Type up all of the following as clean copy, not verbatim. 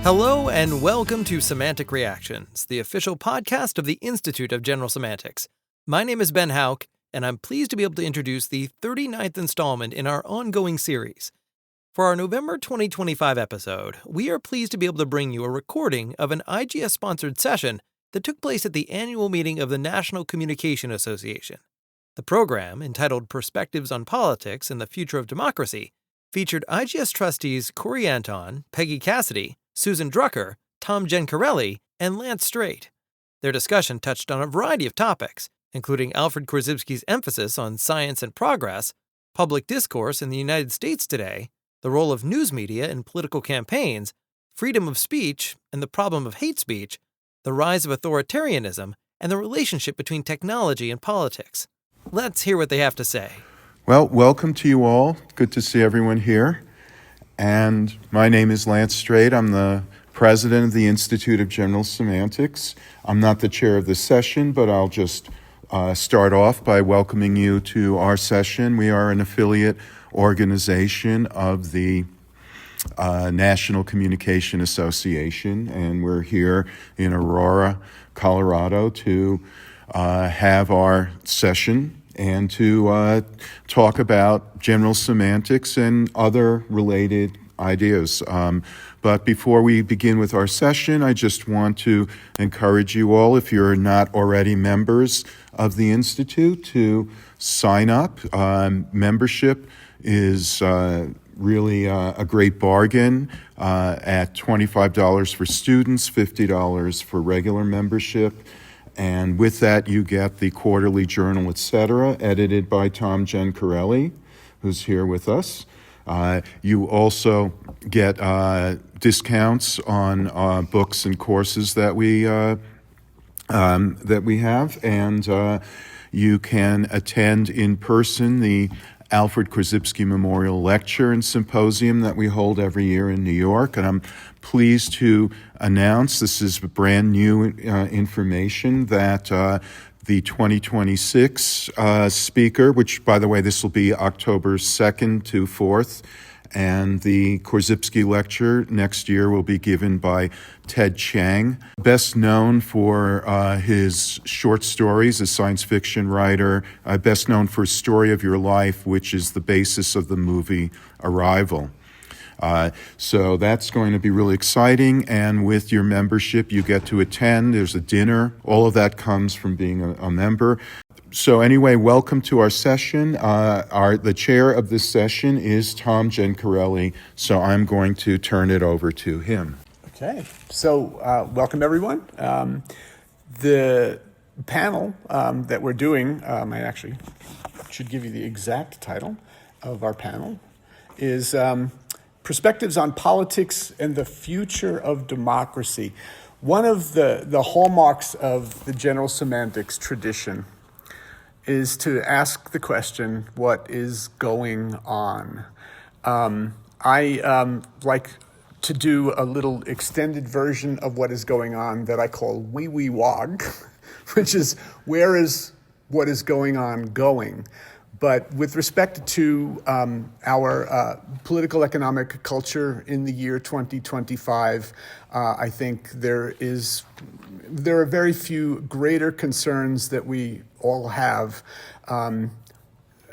Hello and welcome to Semantic Reactions, the official podcast of the Institute of General Semantics. My name is Ben Houck, and I'm pleased to be able to introduce the 39th installment in our ongoing series. For our November 2025 episode, we are pleased to be able to bring you a recording of an IGS-sponsored session that took place at the annual meeting of the National Communication Association. The program, entitled Perspectives on Politics and the Future of Democracy, featured IGS trustees Corey Anton, Peggy Cassidy, Susan Drucker, Thom Gencarelli, and Lance Strate. Their discussion touched on a variety of topics, including Alfred Korzybski's emphasis on science and progress, public discourse in the United States today, the role of news media in political campaigns, freedom of speech and the problem of hate speech, the rise of authoritarianism, and the relationship between technology and politics. Let's hear what they have to say. Well, welcome to you all. Good to see everyone here. And my name is Lance Strate. I'm the president of the Institute of General Semantics. I'm not the chair of this session, but I'll just start off by welcoming you to our session. We are an affiliate organization of the National Communication Association, and we're here in Aurora, Colorado to have our session and to talk about general semantics and other related ideas. But before we begin with our session, I just want to encourage you all, if you're not already members of the Institute, to sign up. Membership is really a great bargain at $25 for students, $50 for regular membership. And with that, you get the quarterly journal, etc., edited by Thom Gencarelli, who's here with us. You also get discounts on books and courses that we have, and you can attend in person the Alfred Korzybski Memorial Lecture and Symposium that we hold every year in New York. And I'm pleased to announce, this is brand new information, that the 2026 speaker, which, by the way, this will be October 2nd to 4th, and the Korzybski Lecture next year will be given by Ted Chiang, best known for his short stories, a science fiction writer, best known for Story of Your Life, which is the basis of the movie Arrival. So that's going to be really exciting, and with your membership you get to attend. There's a dinner. All of that comes from being a member. So anyway, welcome to our session. The chair of this session is Thom Gencarelli, so I'm going to turn it over to him. Okay, so welcome everyone. The panel that we're doing, I actually should give you the exact title of our panel, is Perspectives on Politics and the Future of Democracy. One of the hallmarks of the general semantics tradition is to ask the question, what is going on? I like to do a little extended version of what is going on that I call wee wog, which is where is what is going on going? But with respect to our political economic culture in the year 2025, I think there are very few greater concerns that we all have than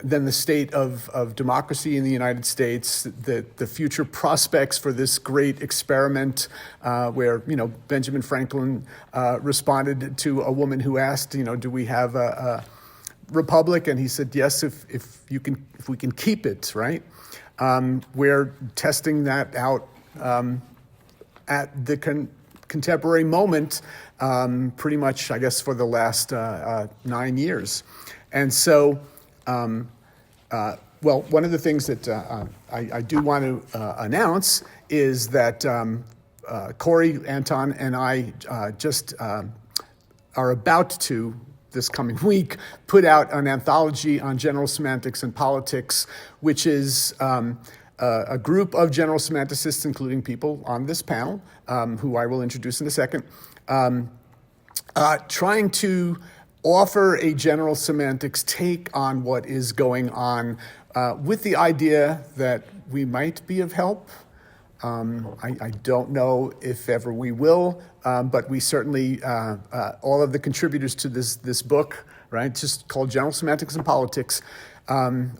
the state of democracy in the United States, the future prospects for this great experiment where, Benjamin Franklin responded to a woman who asked, do we have a republic? And he said, yes, if we can keep it, right? We're testing that out at the contemporary moment, pretty much, I guess, for the last 9 years. And so, one of the things that I do want to announce is that Corey, Anton, and I just are about to, this coming week, put out an anthology on general semantics and politics, which is a group of general semanticists, including people on this panel, who I will introduce in a second, trying to offer a general semantics take on what is going on with the idea that we might be of help, I don't know if ever we will, but we certainly, all of the contributors to this book, right, just called General Semantics and Politics,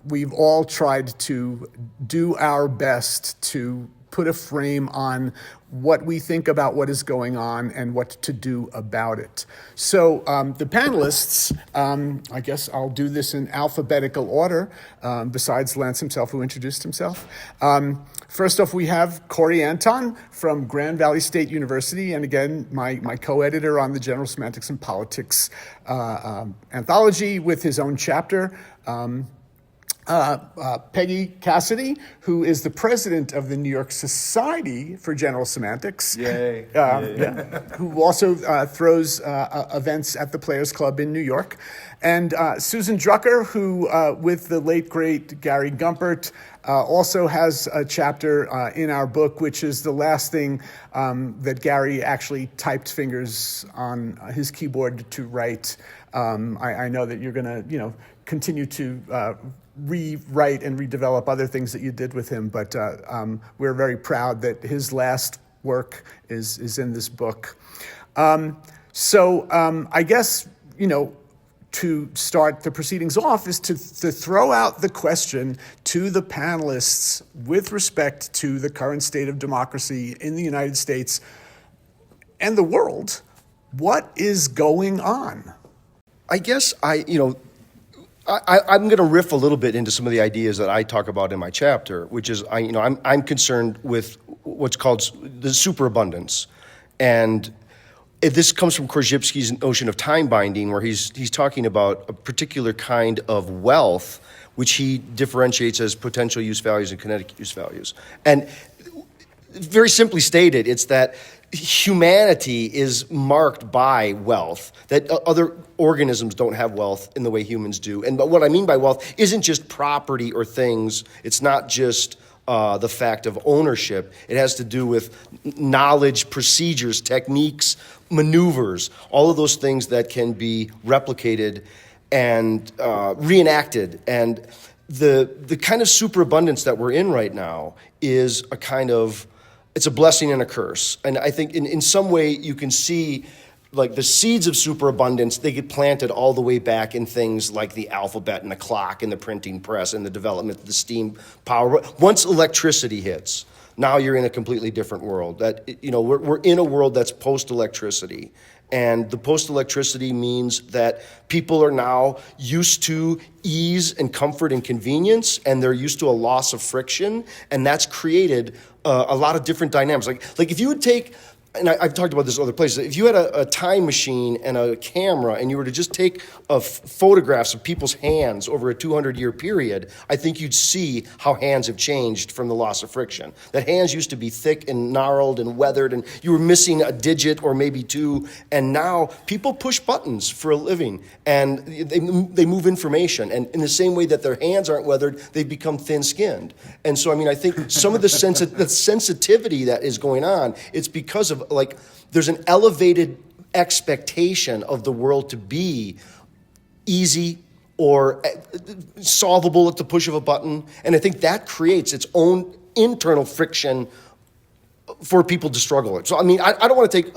we've all tried to do our best to put a frame on what we think about what is going on and what to do about it. So the panelists, I guess I'll do this in alphabetical order, besides Lance himself, who introduced himself. First off, we have Corey Anton from Grand Valley State University, and again, my co-editor on the General Semantics and Politics anthology with his own chapter. Peggy Cassidy, who is the president of the New York Society for General Semantics. Yay. Who also throws events at the Players Club in New York. And Susan Drucker, who, with the late, great Gary Gumpert, also has a chapter in our book, which is the last thing that Gary actually typed fingers on his keyboard to write. I know that you're going to, continue to rewrite and redevelop other things that you did with him, but we're very proud that his last work is in this book. So I guess, to start the proceedings off is to throw out the question to the panelists with respect to the current state of democracy in the United States and the world. What is going on? I guess I'm going to riff a little bit into some of the ideas that I talk about in my chapter, which is I'm concerned with what's called the superabundance, and this comes from Korzybski's notion of time binding, where he's talking about a particular kind of wealth, which he differentiates as potential use values and kinetic use values. And very simply stated, it's that humanity is marked by wealth, that other organisms don't have wealth in the way humans do. But what I mean by wealth isn't just property or things. It's not just the fact of ownership. It has to do with knowledge, procedures, techniques, maneuvers, all of those things that can be replicated and reenacted. And the kind of superabundance that we're in right now is it's a blessing and a curse. And I think in some way you can see like the seeds of superabundance, they get planted all the way back in things like the alphabet and the clock and the printing press and the development of the steam power. Once electricity hits, now you're in a completely different world. We're in a world that's post-electricity. And the post-electricity means that people are now used to ease and comfort and convenience, and they're used to a loss of friction, and that's created a lot of different dynamics. Like if you would take, and I've talked about this in other places, if you had a time machine and a camera and you were to just take photographs of people's hands over a 200-year period, I think you'd see how hands have changed from the loss of friction. That hands used to be thick and gnarled and weathered, and you were missing a digit or maybe two, and now people push buttons for a living, and they move information. And in the same way that their hands aren't weathered, they've become thin-skinned. And so, I think some of the sensitivity that is going on, it's because of there's an elevated expectation of the world to be easy or solvable at the push of a button. And I think that creates its own internal friction for people to struggle with. So, I don't want to take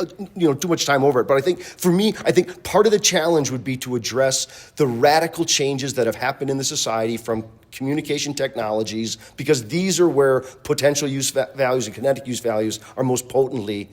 too much time over it, but I think part of the challenge would be to address the radical changes that have happened in the society from communication technologies, because these are where potential use values and kinetic use values are most potently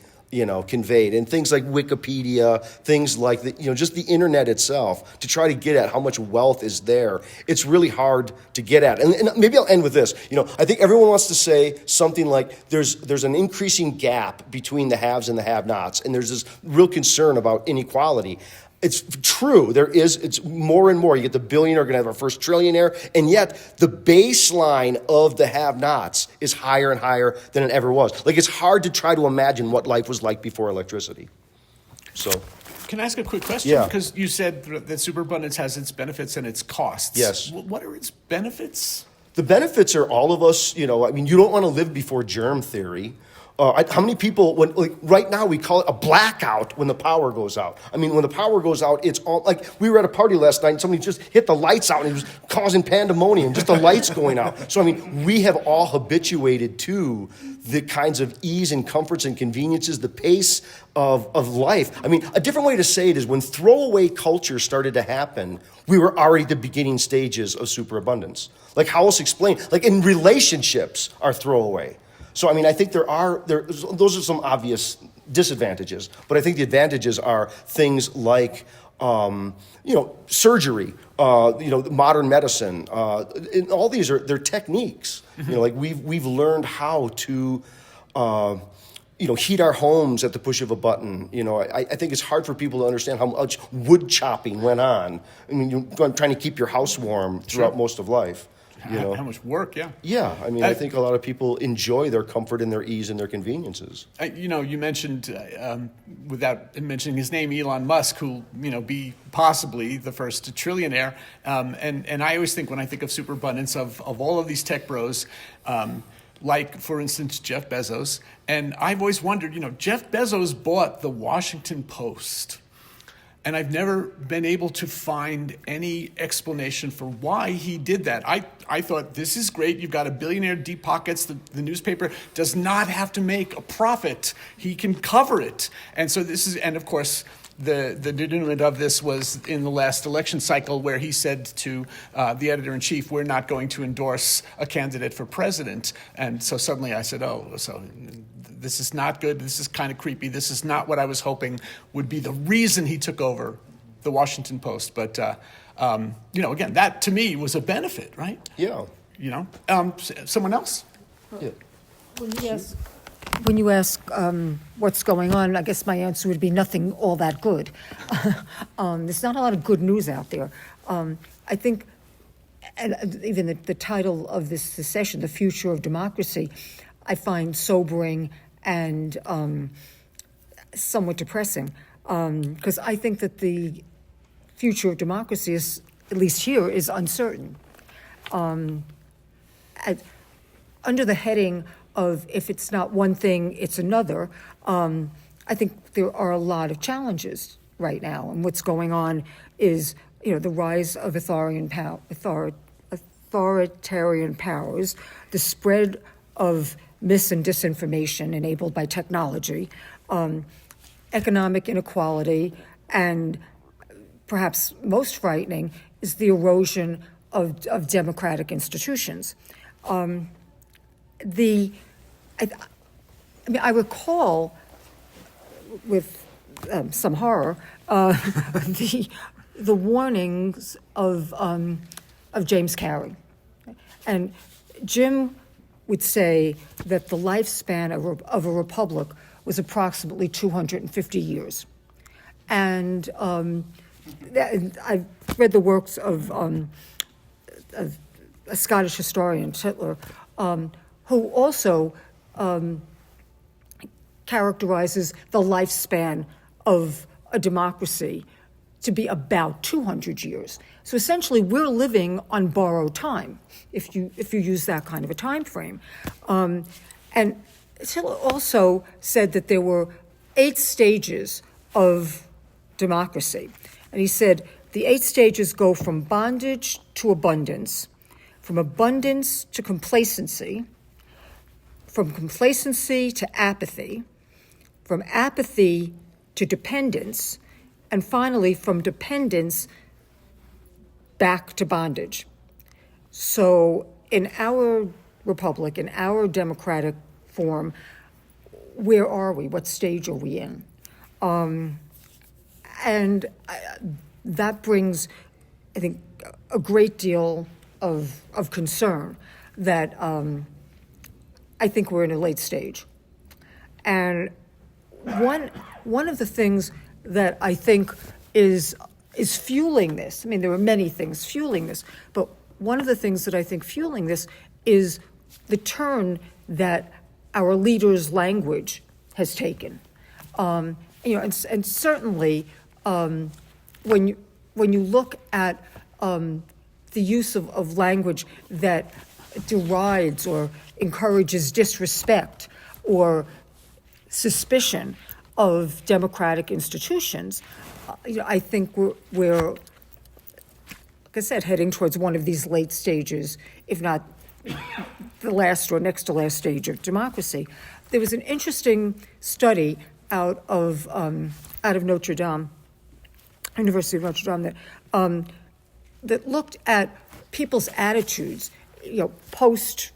conveyed. And things like Wikipedia, things like just the internet itself, to try to get at how much wealth is there. It's really hard to get at. And maybe I'll end with this. I think everyone wants to say something like there's an increasing gap between the haves and the have-nots, and there's this real concern about inequality. It's true. It's more and more. You get the billionaire, going to have our first trillionaire, and yet the baseline of the have-nots is higher and higher than it ever was. It's hard to try to imagine what life was like before electricity. So, can I ask a quick question? Yeah. Because you said that superabundance has its benefits and its costs. Yes. What are its benefits? The benefits are all of us, you don't want to live before germ theory. How many people, right now we call it a blackout when the power goes out. I mean, when the power goes out, it's all, like, we were at a party last night and somebody just hit the lights out and it was causing pandemonium, just the lights going out. So, I mean, we have all habituated to the kinds of ease and comforts and conveniences, the pace of life. I mean, a different way to say it is when throwaway culture started to happen, we were already at the beginning stages of superabundance. Like, how else explain? Like, in relationships are throwaway. So, I mean, I think those are some obvious disadvantages, but I think the advantages are things like, surgery, modern medicine. And all these they're techniques. Mm-hmm. Like we've learned how to, heat our homes at the push of a button. I think it's hard for people to understand how much wood chopping went on. I mean, you're trying to keep your house warm throughout most of mentioned, How much work, yeah. Yeah, I mean, I think a lot of people enjoy their comfort and their ease and their conveniences. You mentioned, without mentioning his name, Elon Musk, who'll, be possibly the first trillionaire. And I always think, when I think of superabundance, of all of these tech bros, like, for instance, Jeff Bezos. And I've always wondered, Jeff Bezos bought the Washington Post. And I've never been able to find any explanation for why he did that. I thought, this is great. You've got a billionaire deep pockets. The newspaper does not have to make a profit. He can cover it. And so and of course, the denouement of this was in the last election cycle, where he said to the editor-in-chief, we're not going to endorse a candidate for president. And so suddenly I said, this is not good. This is kind of creepy. This is not what I was hoping would be the reason he took over the Washington Post. But, again, that to me was a benefit, right? Yeah. Someone else? Yeah. When you ask what's going on, I guess my answer would be nothing all that good. There's not a lot of good news out there. I think, and even the title of this session, The Future of Democracy, I find sobering and somewhat depressing, because I think that the future of democracy is, at least here, is uncertain. Under the heading of, if it's not one thing, it's another, I think there are a lot of challenges right now, and what's going on is, the rise of authoritarian powers, the spread of mis and disinformation enabled by technology, economic inequality, and perhaps most frightening is the erosion of democratic institutions. I recall with some horror the warnings of James Carey, and Jim would say that the lifespan of a republic was approximately 250 years. And I've read the works of a Scottish historian, Hitler, who also characterizes the lifespan of a democracy to be about 200 years. So essentially, we're living on borrowed time, if you use that kind of a time frame. And Hitler also said that there were 8 stages of democracy. And he said the 8 stages go from bondage to abundance, from abundance to complacency, from complacency to apathy, from apathy to dependence, and finally from dependence back to bondage. So in our republic, in our democratic form, where are we? What stage are we in? And that brings, I think, a great deal of concern that I think we're in a late stage. And one of the things that I think is fueling this, I mean, there are many things fueling this, but one of the things that I think fueling this is the turn that our leaders' language has taken. And certainly when you look at the use of language that derides or encourages disrespect or suspicion of democratic institutions, I think we're, like I said, heading towards one of these late stages, if not the last or next to last stage of democracy. There was an interesting study out of Notre Dame, University of Notre Dame, that looked at people's attitudes, post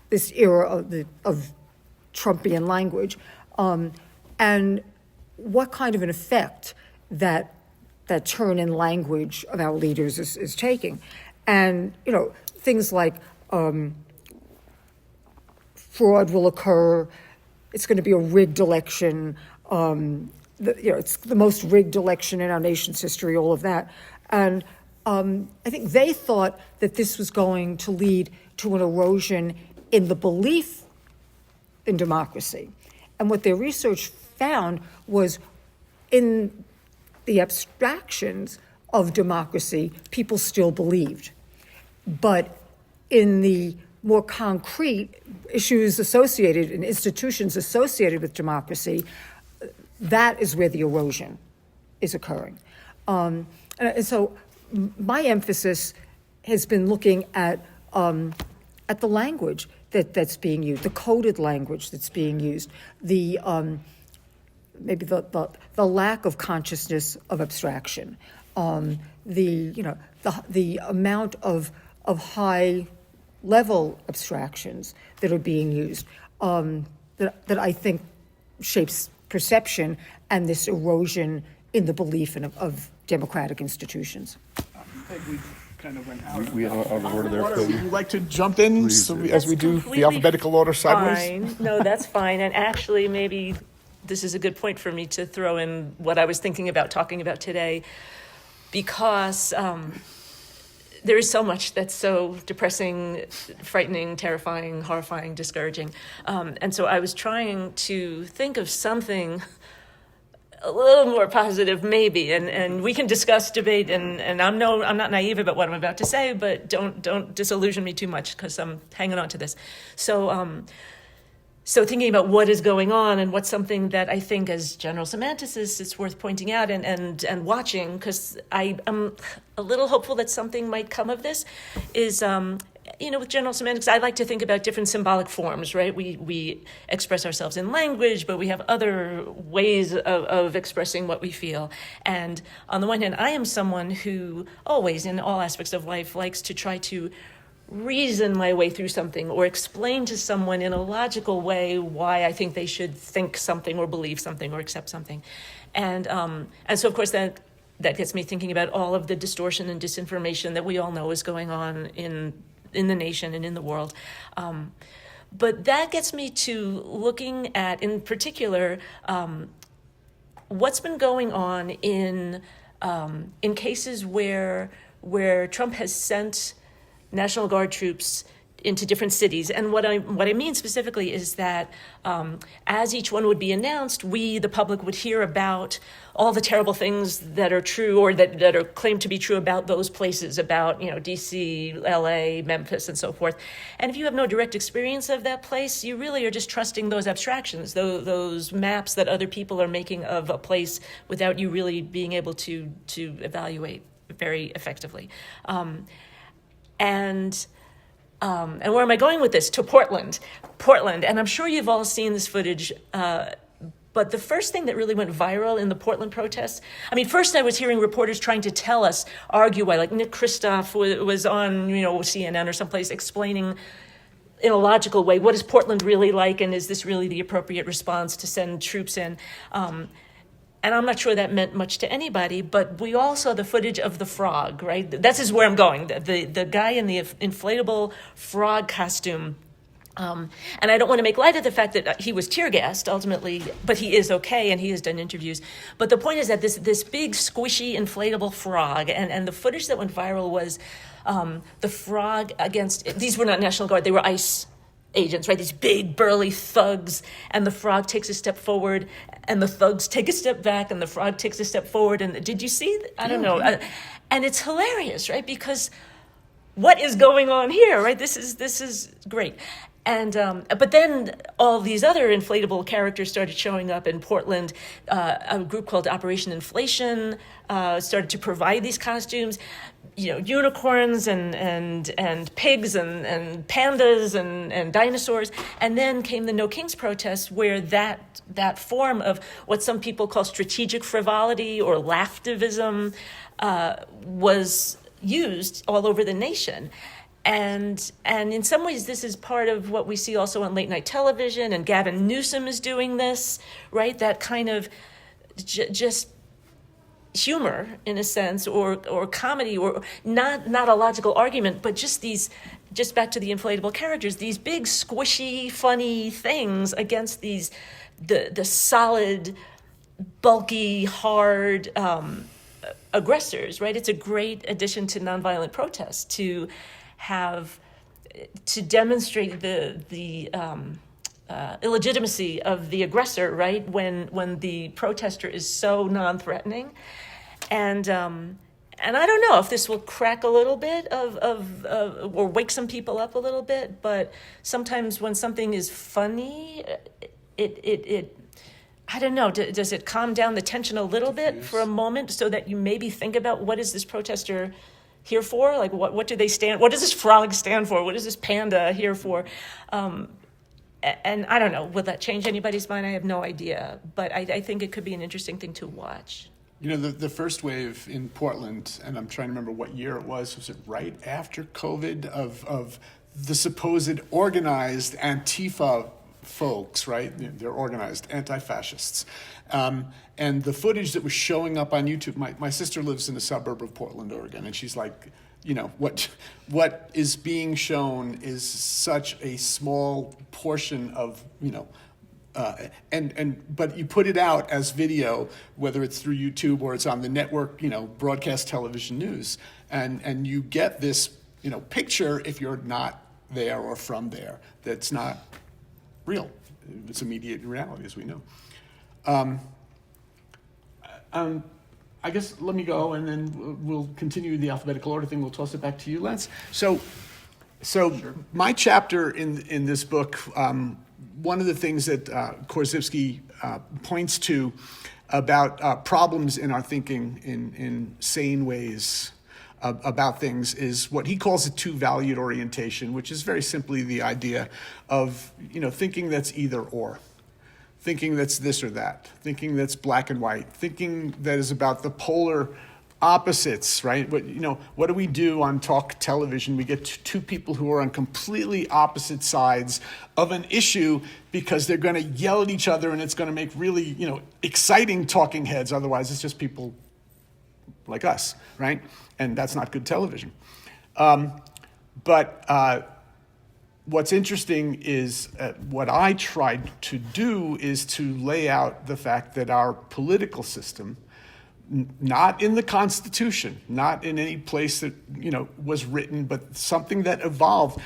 this era of Trumpian language, and what kind of an effect that turn in language of our leaders is taking. And, things like fraud will occur, it's going to be a rigged election, it's the most rigged election in our nation's history, all of that. And I think they thought that this was going to lead to an erosion in the belief in democracy. And what their research found was in the abstractions of democracy, people still believed. But in the more concrete issues associated and institutions associated with democracy, that is where the erosion is occurring. And so my emphasis has been looking at the language that's being used, the coded language that's being used, the maybe the lack of consciousness of abstraction, the amount of high level abstractions that are being used, that I think shapes perception and this erosion in the belief of democratic institutions. We kind of went out. We out of order there. Would you like to jump in as we do the Completely alphabetical order sideways? Fine. No, that's fine. And actually, maybe this is a good point for me to throw in what I was thinking about talking about today, because there is so much that's so depressing, frightening, terrifying, horrifying, discouraging. And so I was trying to think of something a little more positive, maybe, and we can discuss, debate, and I'm not naive about what I'm about to say, but don't disillusion me too much because I'm hanging on to this. So thinking about what is going on and what's something that I think as general semanticists it's worth pointing out and watching, because I'm a little hopeful that something might come of this, is with general semantics, I like to think about different symbolic forms, right? We express ourselves in language, but we have other ways of expressing what we feel. And on the one hand, I am someone who always, in all aspects of life, likes to try to reason my way through something or explain to someone in a logical way why I think they should think something or believe something or accept something. And so, of course, that gets me thinking about all of the distortion and disinformation that we all know is going on in the nation and in the world. But that gets me to looking at, in particular, what's been going on in cases where Trump has sent National Guard troops into different cities. And what I mean specifically is that as each one would be announced, we, the public, would hear about all the terrible things that are true or that are claimed to be true about those places, about, D.C., L.A., Memphis, and so forth. And if you have no direct experience of that place, you really are just trusting those abstractions, those maps that other people are making of a place without you really being able to evaluate very effectively. And where am I going with this? To Portland. And I'm sure you've all seen this footage, but the first thing that really went viral in the Portland protests, first I was hearing reporters trying to argue why, like Nick Kristof was on, CNN or someplace explaining in a logical way, what is Portland really like, and is this really the appropriate response to send troops in? And I'm not sure that meant much to anybody, but we all saw the footage of the frog, right? This is where I'm going. The guy in the inflatable frog costume. And I don't want to make light of the fact that he was tear gassed ultimately, but he is okay and he has done interviews. But the point is that this big squishy inflatable frog, and the footage that went viral was the frog against, these were not National Guard, they were ICE agents, right? These big burly thugs, and the frog takes a step forward, and the thugs take a step back, and the frog takes a step forward. And did you see? I don't know. And it's hilarious, right? Because what is going on here, right? This is great. And but then all these other inflatable characters started showing up in Portland. A group called Operation Inflation started to provide these costumes. Unicorns and pigs and pandas and dinosaurs. And then came the No Kings protests, where that form of what some people call strategic frivolity or laughtivism was used all over the nation. And in some ways, this is part of what we see also on late night television, and Gavin Newsom is doing this, right? That kind of just humor, in a sense, or comedy, or not a logical argument, but just back to the inflatable characters, these big, squishy, funny things against the solid, bulky, hard aggressors, right? It's a great addition to nonviolent protests to demonstrate the illegitimacy of the aggressor, right? When the protester is so non-threatening, and I don't know if this will crack a little bit or wake some people up a little bit, but sometimes when something is funny, it I don't know, does it calm down the tension a little bit for a moment so that you maybe think about what is this protester here for? Like, what do they stand? What does this frog stand for? What is this panda here for? And I don't know, will that change anybody's mind? I have no idea, but I think it could be an interesting thing to watch. The first wave in Portland, and I'm trying to remember what year it was it right after COVID, of the supposed organized Antifa folks, right? They're organized anti-fascists. And the footage that was showing up on YouTube, my sister lives in a suburb of Portland, Oregon, and she's like, what is being shown is such a small portion of, but you put it out as video, whether it's through YouTube or it's on the network, broadcast television news, and you get this, picture if you're not there or from there. That's not real. It's immediate reality, as we know. I guess let me go, and then we'll continue the alphabetical order thing. We'll toss it back to you, Lance. So sure. My chapter in this book, one of the things that Korzybski points to about problems in our thinking in sane ways about things is what he calls a two-valued orientation, which is very simply the idea of thinking that's either or. Thinking that's this or that, thinking that's black and white, thinking that is about the polar opposites, right? What do we do on talk television? We get two people who are on completely opposite sides of an issue because they're going to yell at each other, and it's going to make really, exciting talking heads. Otherwise, it's just people like us, right? And that's not good television. What's interesting is what I tried to do is to lay out the fact that our political system, not in the Constitution, not in any place that was written, but something that evolved.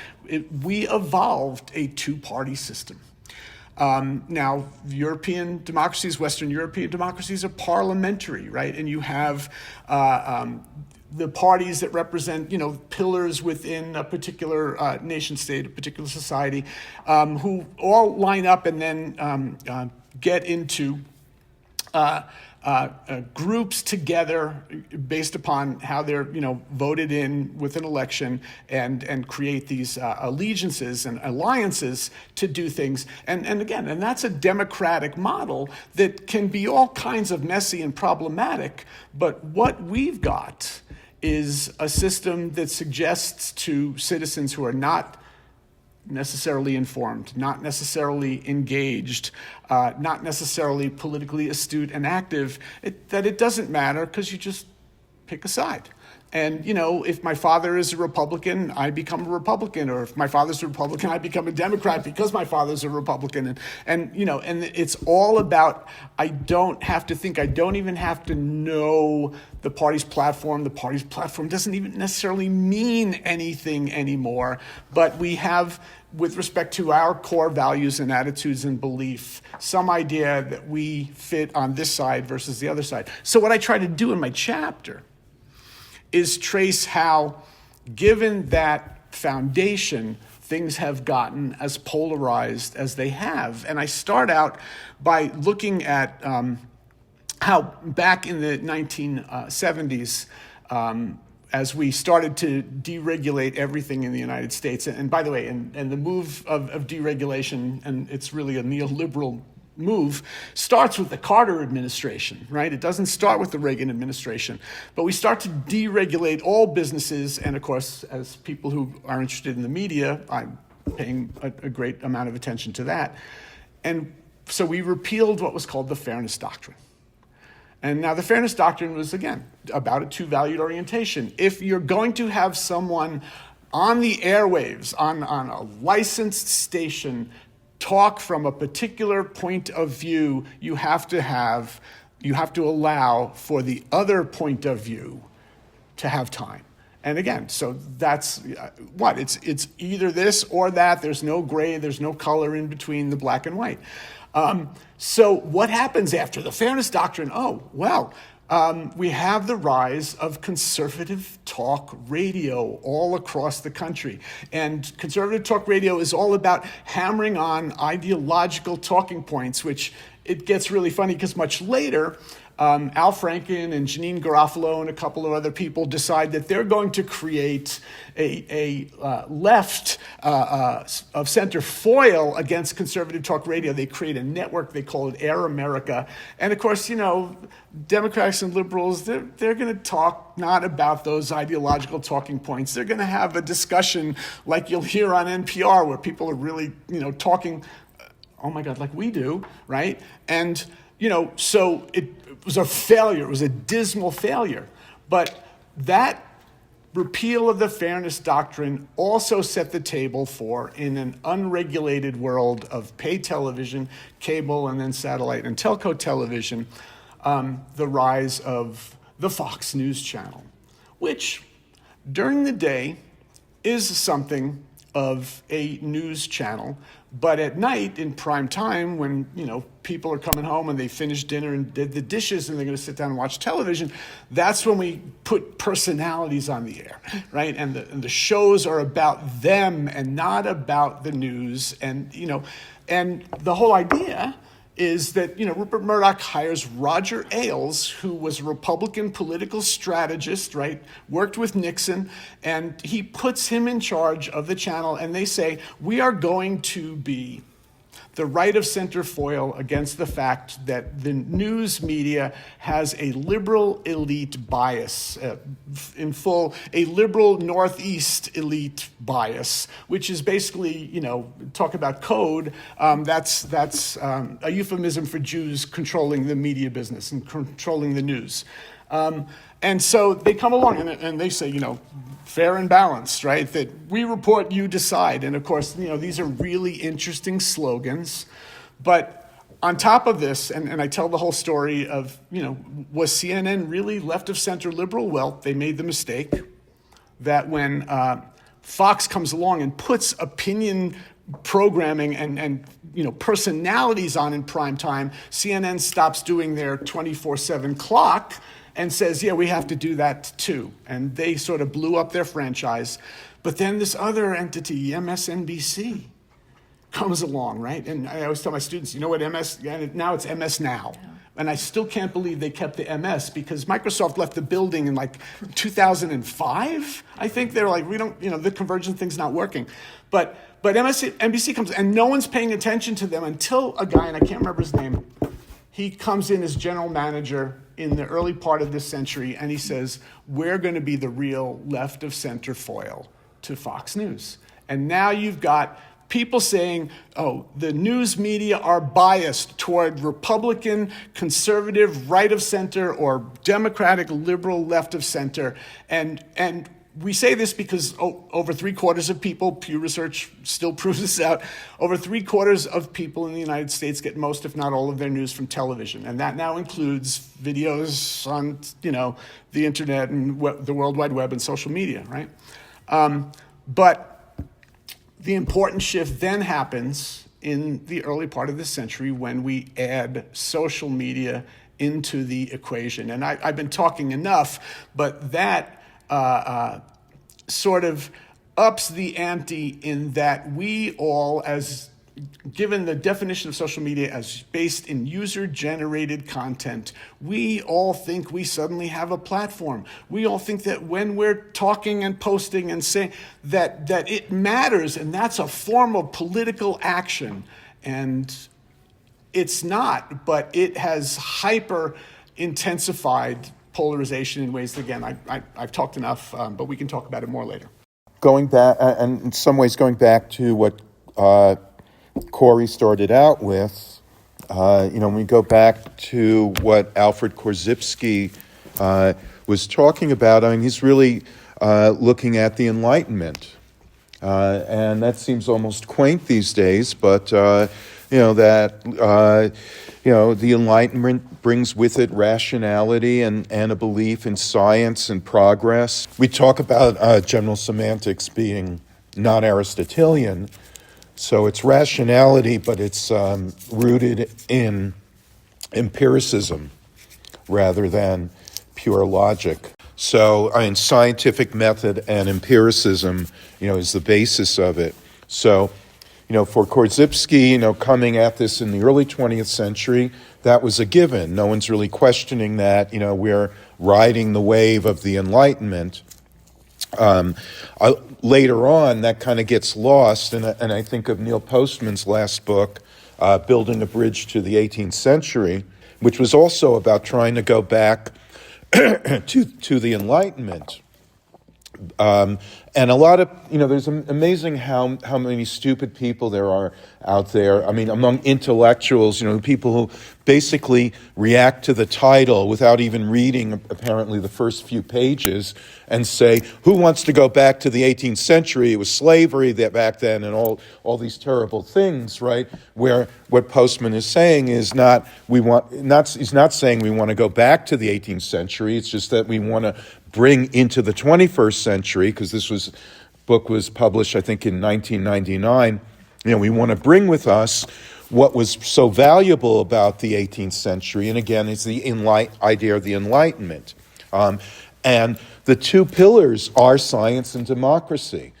We evolved a two-party system. Now, European democracies, Western European democracies are parliamentary, right? And you have the parties that represent, pillars within a particular nation state, a particular society, who all line up and then get into groups together based upon how they're, voted in with an election and create these allegiances and alliances to do things. And that's a democratic model that can be all kinds of messy and problematic. But what we've got is a system that suggests to citizens who are not necessarily informed, not necessarily engaged, not necessarily politically astute and active, that it doesn't matter because you just pick a side. And, if my father is a Republican, I become a Republican. Or if my father's a Republican, I become a Democrat because my father's a Republican. And it's all about, I don't have to think, I don't even have to know the party's platform. The party's platform doesn't even necessarily mean anything anymore. But we have, with respect to our core values and attitudes and belief, some idea that we fit on this side versus the other side. So what I try to do in my chapter is trace how, given that foundation, things have gotten as polarized as they have. And I start out by looking at how back in the 1970s, as we started to deregulate everything in the United States, and by the way, and the move of deregulation, and it's really a neoliberal move, starts with the Carter administration, right? It doesn't start with the Reagan administration. But we start to deregulate all businesses, and of course, as people who are interested in the media, I'm paying a great amount of attention to that. And so we repealed what was called the Fairness Doctrine. And now the Fairness Doctrine was, again, about a two-valued orientation. If you're going to have someone on the airwaves, on a licensed station, talk from a particular point of view, you have to allow for the other point of view to have time. And again, so that's what it's either this or that. There's no gray, there's no color in between the black and white. So what happens after the Fairness Doctrine? Oh, well, we have the rise of conservative talk radio all across the country. And conservative talk radio is all about hammering on ideological talking points, which it gets really funny because much later, Al Franken and Janine Garofalo and a couple of other people decide that they're going to create a left of center foil against conservative talk radio. They create a network, they call it Air America. And of course, Democrats and liberals, they're going to talk not about those ideological talking points. They're going to have a discussion like you'll hear on NPR where people are really, talking, oh my God, like we do, right? And, so it was a failure. It was a dismal failure. But that repeal of the Fairness Doctrine also set the table for, in an unregulated world of pay television, cable, and then satellite and telco television, the rise of the Fox News Channel, which during the day is something of a news channel, but at night in prime time when people are coming home and they finish dinner and did the dishes and they're going to sit down and watch television, that's when we put personalities on the air, right? And the shows are about them and not about the news, and and the whole idea is that, Rupert Murdoch hires Roger Ailes, who was a Republican political strategist, right, worked with Nixon, and he puts him in charge of the channel, and they say, we are going to be the right of center foil against the fact that the news media has a liberal elite bias, in full, a liberal Northeast elite bias, which is basically, talk about code, that's a euphemism for Jews controlling the media business and controlling the news. And so they come along and they say, fair and balanced, right? That we report, you decide. And of course, these are really interesting slogans. But on top of this, and I tell the whole story of, was CNN really left of center liberal? Well, they made the mistake that when Fox comes along and puts opinion programming and personalities on in prime time, CNN stops doing their 24/7 clock and says, yeah, we have to do that too. And they sort of blew up their franchise. But then this other entity, MSNBC, comes along, right? And I always tell my students, what MS, now it's MS Now. Yeah. And I still can't believe they kept the MS because Microsoft left the building in like 2005. I think they're like, we don't, the convergence thing's not working. But MSNBC comes, and no one's paying attention to them until a guy, and I can't remember his name, he comes in as general manager in the early part of this century, and he says, we're going to be the real left of center foil to Fox News. And now you've got people saying, oh, the news media are biased toward Republican, conservative, right of center, or Democratic, liberal, left of center. And we say this because over 3/4 of people, Pew Research still proves this out, over 3/4 of people in the United States get most, if not all, of their news from television. And that now includes videos on, the internet and the World Wide Web and social media, right? But the important shift then happens in the early part of this century when we add social media into the equation. And I've been talking enough, but that sort of ups the ante in that we all, as given the definition of social media as based in user-generated content, we all think we suddenly have a platform. We all think that when we're talking and posting and saying that it matters, and that's a form of political action. And it's not, but it has hyper-intensified polarization in ways that, again, I've talked enough, but we can talk about it more later. Going back, and in some ways going back to what Corey started out with, when we go back to what Alfred Korzybski was talking about, I mean, he's really looking at the Enlightenment. And that seems almost quaint these days, but, the Enlightenment brings with it rationality and a belief in science and progress. We talk about general semantics being non-Aristotelian, so it's rationality, but it's rooted in empiricism rather than pure logic. So, scientific method and empiricism, is the basis of it. So, for Korzybski, coming at this in the early 20th century, that was a given. No one's really questioning that, we're riding the wave of the Enlightenment. Later on, that kind of gets lost, and I think of Neil Postman's last book, Building a Bridge to the 18th Century, which was also about trying to go back to the Enlightenment. And a lot of, there's amazing how many stupid people there are out there. I mean, among intellectuals, people who basically react to the title without even reading, apparently, the first few pages and say, who wants to go back to the 18th century? It was slavery back then and all these terrible things, right? Where what Postman is saying is he's not saying we want to go back to the 18th century. It's just that we want to bring into the 21st century, because this book was published, I think, in 1999. We want to bring with us what was so valuable about the 18th century, and again, it's the idea of the Enlightenment. And the two pillars are science and democracy.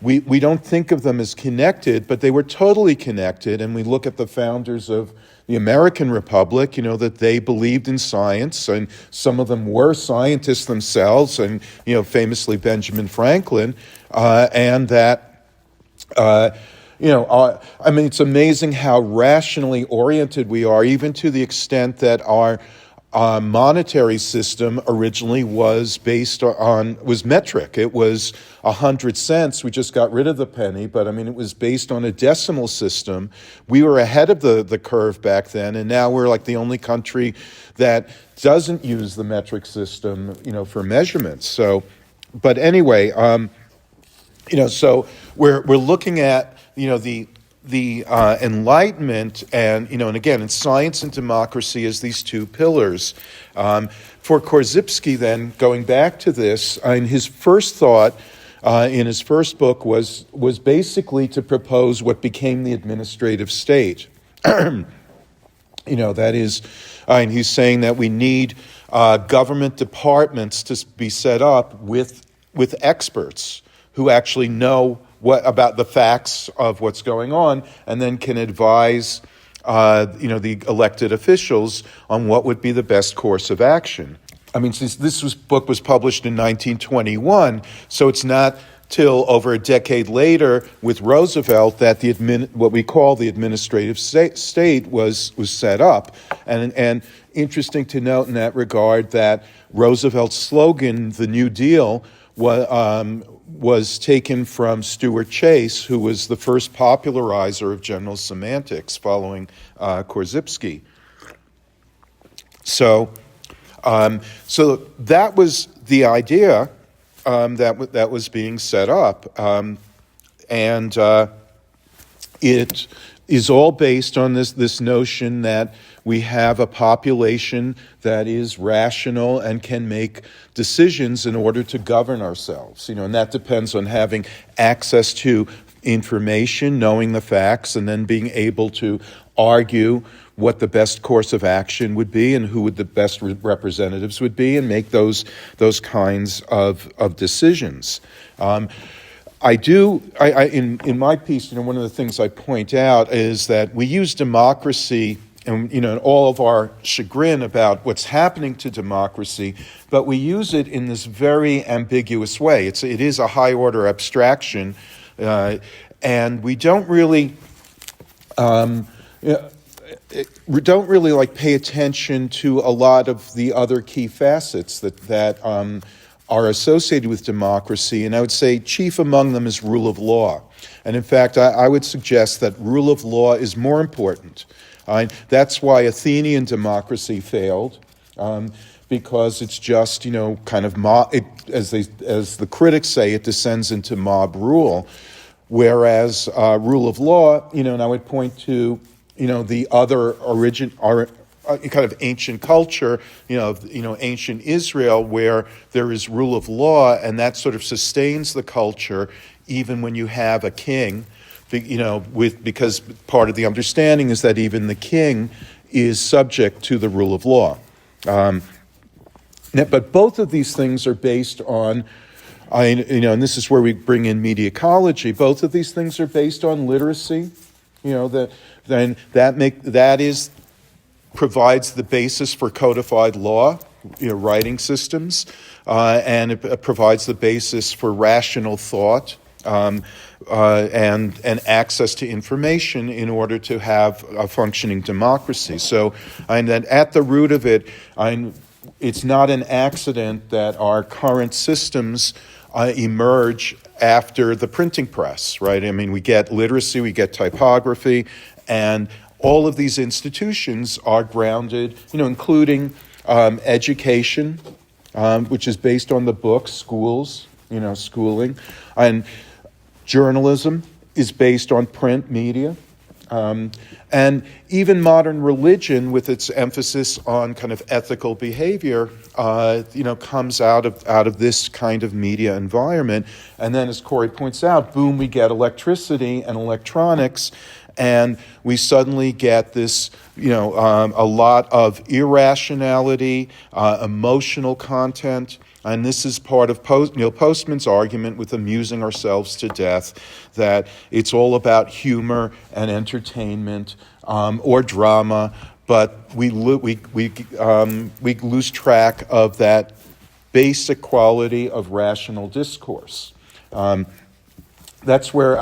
We don't think of them as connected, but they were totally connected, and we look at the founders of the American Republic, that they believed in science, and some of them were scientists themselves, and, famously Benjamin Franklin, and that, it's amazing how rationally oriented we are, even to the extent that our monetary system originally was metric. It was 100 cents. We just got rid of the penny, but it was based on a decimal system. We were ahead of the curve back then, and now we're like the only country that doesn't use the metric system, for measurements. So, but anyway, so we're looking at, the Enlightenment, and again, it's science and democracy as these two pillars. For Korzybski, then, going back to this, his first thought in his first book was basically to propose what became the administrative state. That is, he's saying that we need government departments to be set up with experts who actually know about the facts of what's going on, and then can advise, the elected officials on what would be the best course of action. Since this book was published in 1921, so it's not till over a decade later with Roosevelt that what we call the administrative state was set up. And interesting to note in that regard that Roosevelt's slogan, the New Deal, was taken from Stuart Chase, who was the first popularizer of general semantics following Korzybski. So that was the idea that was being set up, and it is all based on this notion that we have a population that is rational and can make decisions in order to govern ourselves. And that depends on having access to information, knowing the facts, and then being able to argue what the best course of action would be and who the best representatives would be, and make those kinds of decisions. In my piece, one of the things I point out is that we use democracy, and in all of our chagrin about what's happening to democracy, but we use it in this very ambiguous way. It is a high order abstraction, and we don't really pay attention to a lot of the other key facets that are associated with democracy, and I would say chief among them is rule of law. And in fact, I would suggest that rule of law is more important. That's why Athenian democracy failed, because it's just, kind of as the critics say, it descends into mob rule. Whereas rule of law, and I would point to, the other kind of ancient culture, ancient Israel, where there is rule of law, and that sort of sustains the culture, even when you have a king, because part of the understanding is that even the king is subject to the rule of law. But both of these things are based on, and this is where we bring in media ecology. Both of these things are based on literacy. Provides the basis for codified law, writing systems, and it provides the basis for rational thought and access to information in order to have a functioning democracy. So, and at the root of it, it's not an accident that our current systems emerge after the printing press, right? I mean, we get literacy, we get typography, and all of these institutions are grounded, including education, which is based on the books, schools, schooling, and journalism is based on print media, and even modern religion, with its emphasis on kind of ethical behavior, comes out of this kind of media environment. And then, as Corey points out, boom, we get electricity and electronics. And we suddenly get this, a lot of irrationality, emotional content. And this is part of Neil Postman's argument with amusing ourselves to death, that it's all about humor and entertainment or drama, but we lose track of that basic quality of rational discourse. That's where,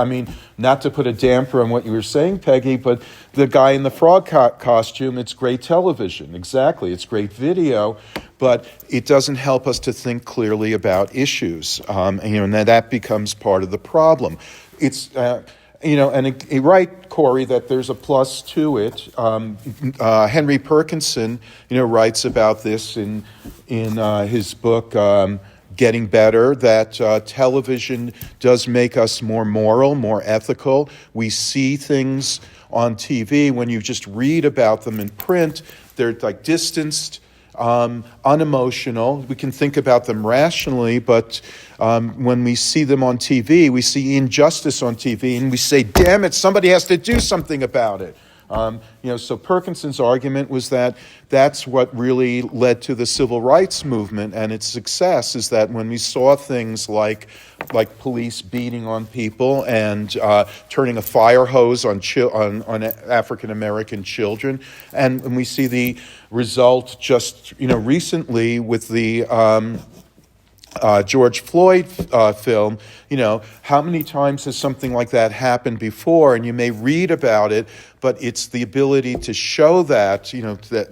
not to put a damper on what you were saying, Peggy, but the guy in the frog costume, it's great television. Exactly. It's great video, but it doesn't help us to think clearly about issues. And that becomes part of the problem. It's, and you're right, Corey, that there's a plus to it. Henry Perkinson, writes about this in his book, Getting Better, that television does make us more moral, more ethical. We see things on TV. When you just read about them in print, they're like distanced, unemotional. We can think about them rationally, but when we see them on TV, we see injustice on TV, and we say, damn it, somebody has to do something about it. So Perkinson's argument was that that's what really led to the civil rights movement and its success, is that when we saw things like police beating on people and turning a fire hose on African American children, and when we see the result just recently with the George Floyd film, how many times has something like that happened before? And you may read about it, but it's the ability to show that,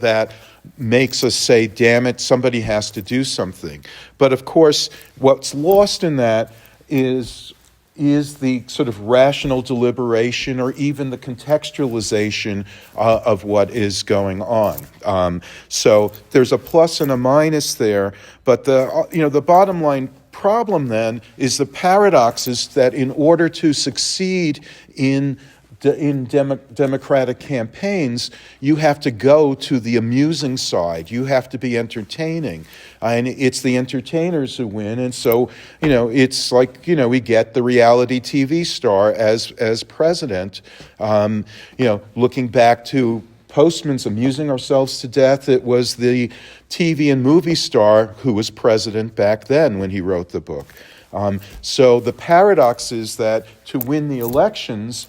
that makes us say, damn it, somebody has to do something. But of course, what's lost in that is the sort of rational deliberation or even the contextualization of what is going on. So there's a plus and a minus there, but the bottom line problem then is the paradox is that in order to succeed in democratic campaigns, you have to go to the amusing side. You have to be entertaining. And it's the entertainers who win. And so, it's like, we get the reality TV star as president. Looking back to Postman's Amusing Ourselves to Death, it was the TV and movie star who was president back then when he wrote the book. So the paradox is that to win the elections,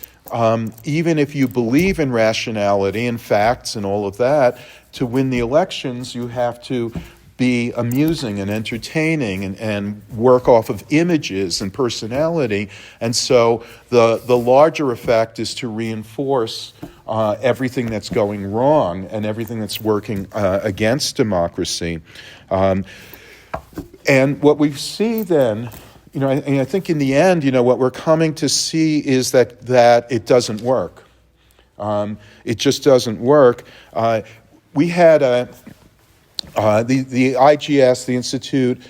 even if you believe in rationality and facts and all of that, to win the elections, you have to be amusing and entertaining and work off of images and personality. And so the larger effect is to reinforce everything that's going wrong and everything that's working against democracy. And what we see then, I think in the end, what we're coming to see is that it doesn't work. It just doesn't work. We had the IGS, the Institute,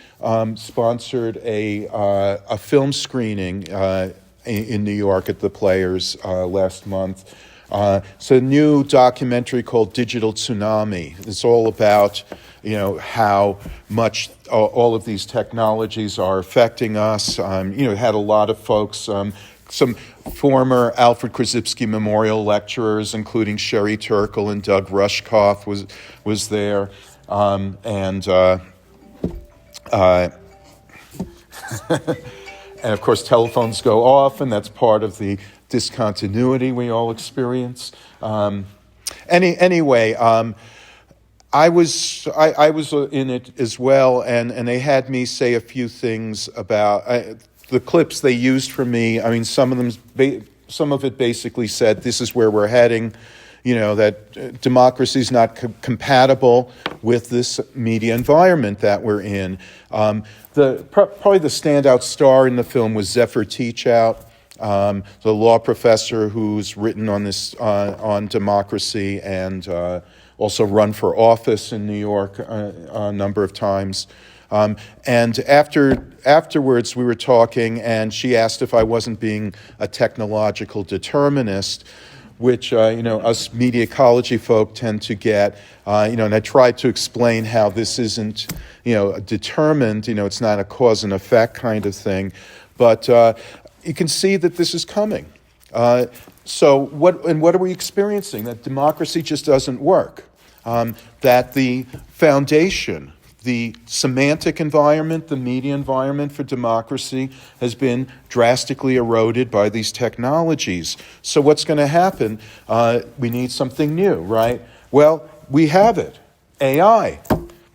sponsored a film screening in New York at the Players last month. It's a new documentary called Digital Tsunami. It's all about how much all of these technologies are affecting us. It had a lot of folks, some former Alfred Korzybski Memorial lecturers, including Sherry Turkle and Doug Rushkoff was there. And of course telephones go off, and that's part of the discontinuity we all experience. Anyway, I was in it as well, and they had me say a few things about the clips they used for me. I mean, some of it basically said, this is where we're heading, that democracy is not compatible with this media environment that we're in. Probably the standout star in the film was Zephyr Teachout, the law professor who's written on this on democracy and also run for office in New York a number of times. And afterwards, we were talking, and she asked if I wasn't being a technological determinist, which us media ecology folk tend to get. And I tried to explain how this isn't determined. It's not a cause and effect kind of thing, but you can see that this is coming. So what are we experiencing? That democracy just doesn't work. That the foundation, the semantic environment, the media environment for democracy has been drastically eroded by these technologies. So what's going to happen? We need something new, right? Well, we have it. AI.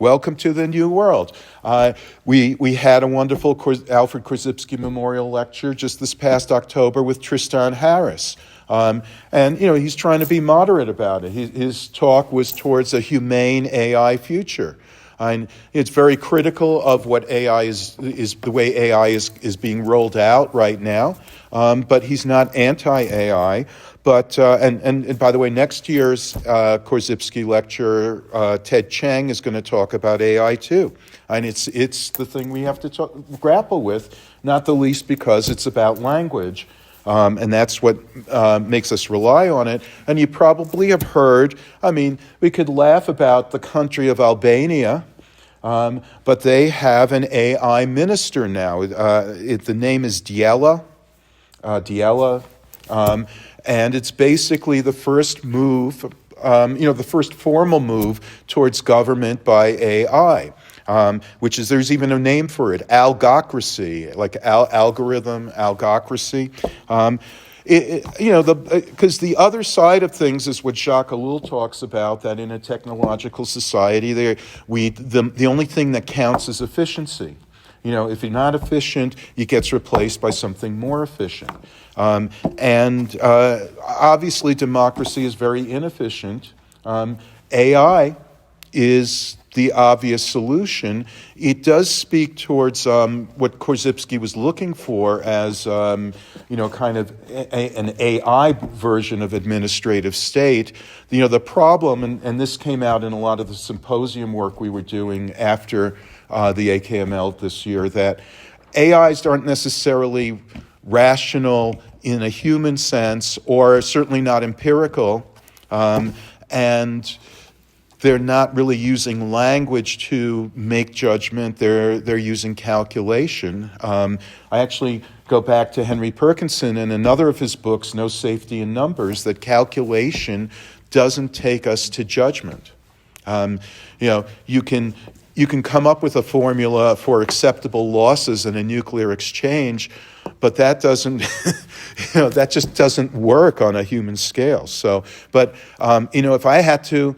Welcome to the new world. We had a wonderful Alfred Korzybski Memorial Lecture just this past October with Tristan Harris. And he's trying to be moderate about it. His talk was towards a humane AI future. And it's very critical of what AI is the way AI is being rolled out right now. But he's not anti-AI. But and by the way, next year's Korzybski lecture, Ted Cheng is going to talk about AI too, and it's the thing we have to grapple with, not the least because it's about language, and that's what makes us rely on it. And you probably have heard. I mean, we could laugh about the country of Albania. But they have an AI minister now. The name is Diela. And it's basically the first move, the first formal move towards government by AI, which is, there's even a name for it, algocracy, like algorithm, algocracy. Because the other side of things is what Jacques Ellul talks about, that in a technological society, the only thing that counts is efficiency. If you're not efficient, it gets replaced by something more efficient. Obviously, democracy is very inefficient. AI is the obvious solution. It does speak towards what Korzybski was looking for as, kind of an AI version of administrative state. The problem, and this came out in a lot of the symposium work we were doing after the AKML this year, that AIs aren't necessarily rational in a human sense, or certainly not empirical, and they're not really using language to make judgment. They're using calculation. I actually go back to Henry Perkinson and another of his books, No Safety in Numbers, that calculation doesn't take us to judgment. You you can come up with a formula for acceptable losses in a nuclear exchange, but that doesn't, that just doesn't work on a human scale. So, but if I had to,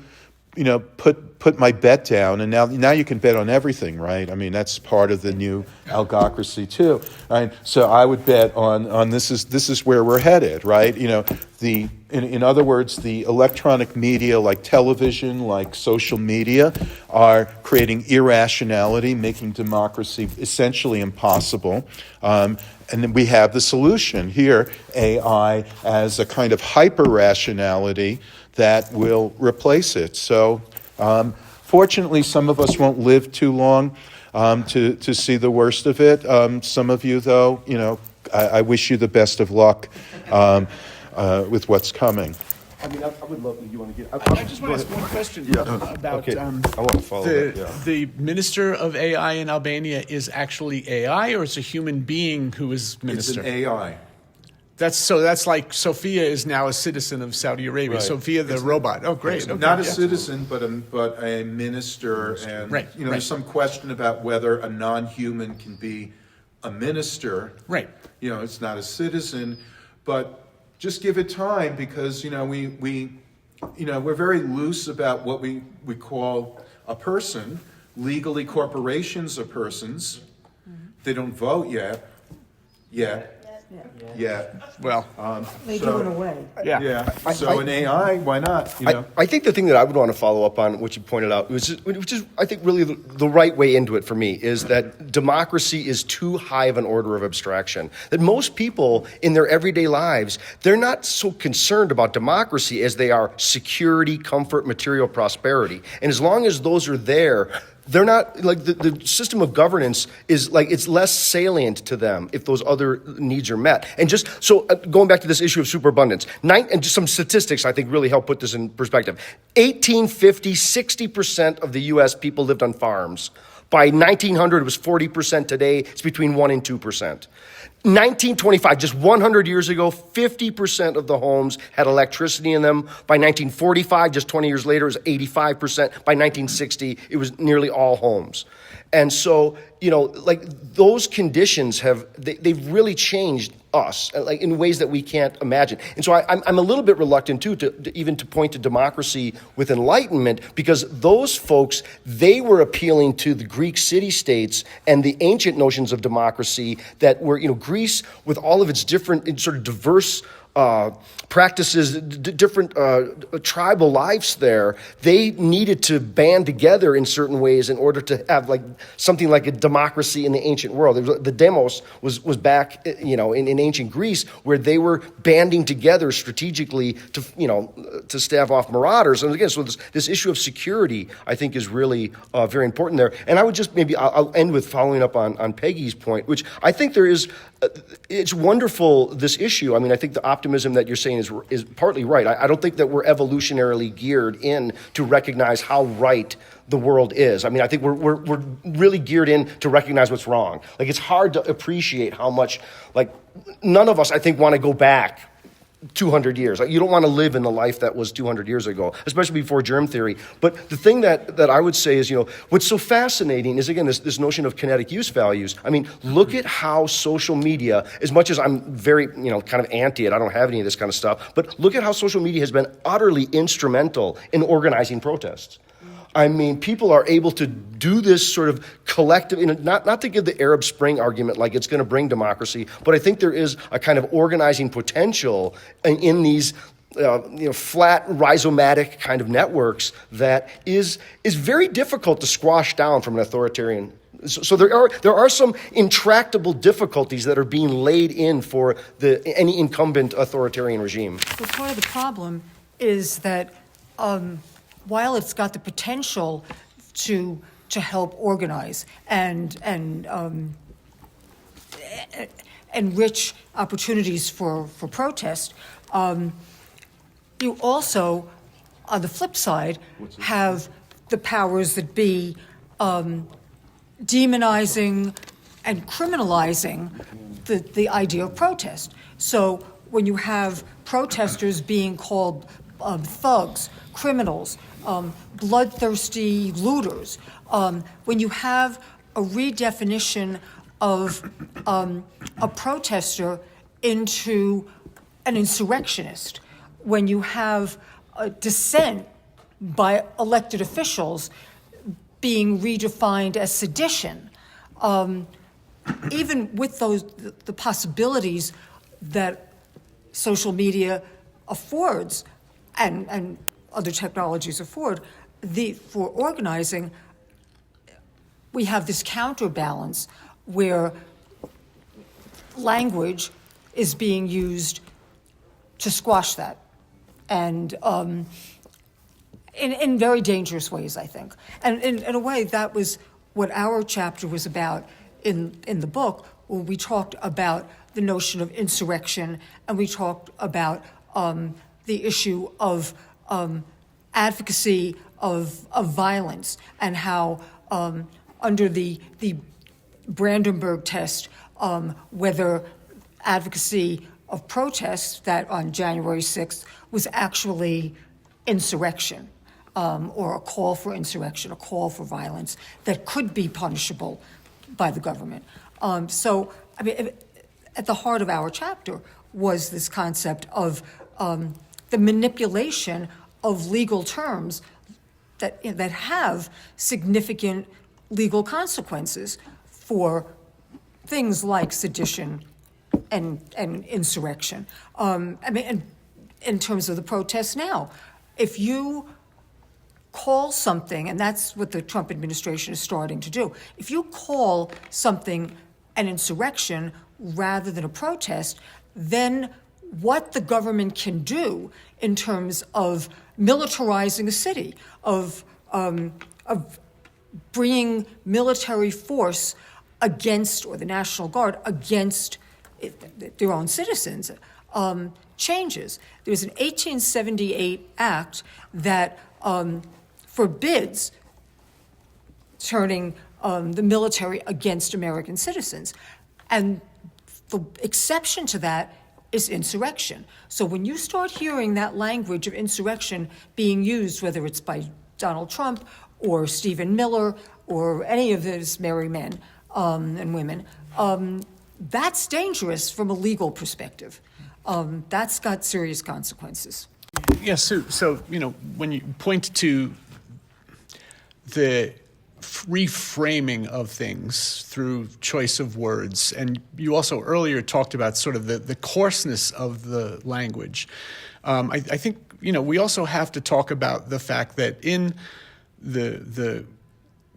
put my bet down, and now you can bet on everything, right? I mean, that's part of the new algocracy too. Right? So I would bet on this is where we're headed, right? In other words, the electronic media like television, like social media, are creating irrationality, making democracy essentially impossible. And then we have the solution here, AI as a kind of hyper-rationality that will replace it. So fortunately, some of us won't live too long to see the worst of it. Some of you, though, I wish you the best of luck with what's coming. I mean, I would love you want to get. I just want to ask one question about I want to follow the minister of AI in Albania is actually AI, or it's a human being who is minister? It's an AI. That's like Sophia is now a citizen of Saudi Arabia. Right. Sophia the robot. Oh, great. Okay. Not a citizen, but a minister. And there's some question about whether a non-human can be a minister. Right. It's not a citizen, but just give it time, because we're very loose about what we call a person. Legally, corporations are persons. They don't vote yet. Well, They do in a way. Yeah. So an AI, why not? I think the thing that I would want to follow up on, which you pointed out, which is I think really the right way into it for me, is that democracy is too high of an order of abstraction. That most people in their everyday lives, they're not so concerned about democracy as they are security, comfort, material prosperity. And as long as those are there, they're not, like, the system of governance is, like, it's less salient to them if those other needs are met. And just, so going back to this issue of superabundance, and just some statistics I think really help put this in perspective. 1850, 60% of the U.S. people lived on farms. By 1900, it was 40%. Today, it's between 1% and 2%. 1925, just 100 years ago, 50% of the homes had electricity in them. By 1945, just 20 years later, it was 85%. By 1960, it was nearly all homes. And so, like, those conditions they've really changed us, like, in ways that we can't imagine. And so I'm a little bit reluctant too to even point to democracy with Enlightenment, because those folks, they were appealing to the Greek city-states and the ancient notions of democracy that were, Greece, with all of its different sort of diverse practices, different tribal lives there, they needed to band together in certain ways in order to have, like, something like a democracy in the ancient world. The demos was back, in ancient Greece, where they were banding together strategically to stave off marauders. And again, so this issue of security, I think, is really very important there. And I would just I'll end with following up on Peggy's point, which I think there is. It's wonderful, this issue. I mean, I think the optimism that you're saying is partly right. I don't think that we're evolutionarily geared in to recognize how right the world is. I mean, I think we're really geared in to recognize what's wrong. Like, it's hard to appreciate how much, like, none of us, I think, want to go back 200 years. You don't want to live in the life that was 200 years ago, especially before germ theory. But the thing that I would say is, what's so fascinating is, again, this notion of kinetic use values. I mean, look at how social media, as much as I'm very, kind of anti it, I don't have any of this kind of stuff, but look at how social media has been utterly instrumental in organizing protests. I mean, people are able to do this sort of collective, not to give the Arab Spring argument like it's going to bring democracy, but I think there is a kind of organizing potential in these flat rhizomatic kind of networks that is very difficult to squash down from an authoritarian. So there are some intractable difficulties that are being laid in for any incumbent authoritarian regime. But part of the problem is that while it's got the potential to help organize and enrich opportunities for protest, you also, on the flip side, have the powers that be demonizing and criminalizing the idea of protest. So when you have protesters being called thugs, criminals, bloodthirsty looters. When you have a redefinition of a protester into an insurrectionist, when you have a dissent by elected officials being redefined as sedition, even with the possibilities that social media affords and other technologies afford for organizing, we have this counterbalance where language is being used to squash that, and in very dangerous ways, I think. And in a way, that was what our chapter was about in the book, where we talked about the notion of insurrection, and we talked about the issue of advocacy of violence, and how under the Brandenburg test, whether advocacy of protests that on January 6th was actually insurrection, or a call for insurrection, a call for violence that could be punishable by the government. So, I mean, at the heart of our chapter was this concept of the manipulation of legal terms that have significant legal consequences for things like sedition and insurrection. I mean, in terms of the protests now, if you call something, and that's what the Trump administration is starting to do, if you call something an insurrection rather than a protest, then what the government can do in terms of militarizing a city, of bringing military force against, or the National Guard against their own citizens, changes. There was an 1878 act that forbids turning the military against American citizens. And the exception to that is insurrection. So when you start hearing that language of insurrection being used, whether it's by Donald Trump or Stephen Miller or any of his merry men and women, that's dangerous from a legal perspective. That's got serious consequences. Yes, so when you point to the reframing of things through choice of words, and you also earlier talked about sort of the coarseness of the language, I think we also have to talk about the fact that in the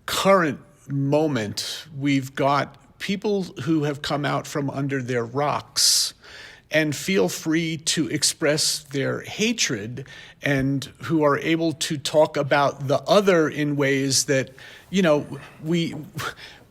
current moment, we've got people who have come out from under their rocks and feel free to express their hatred, and who are able to talk about the other in ways that,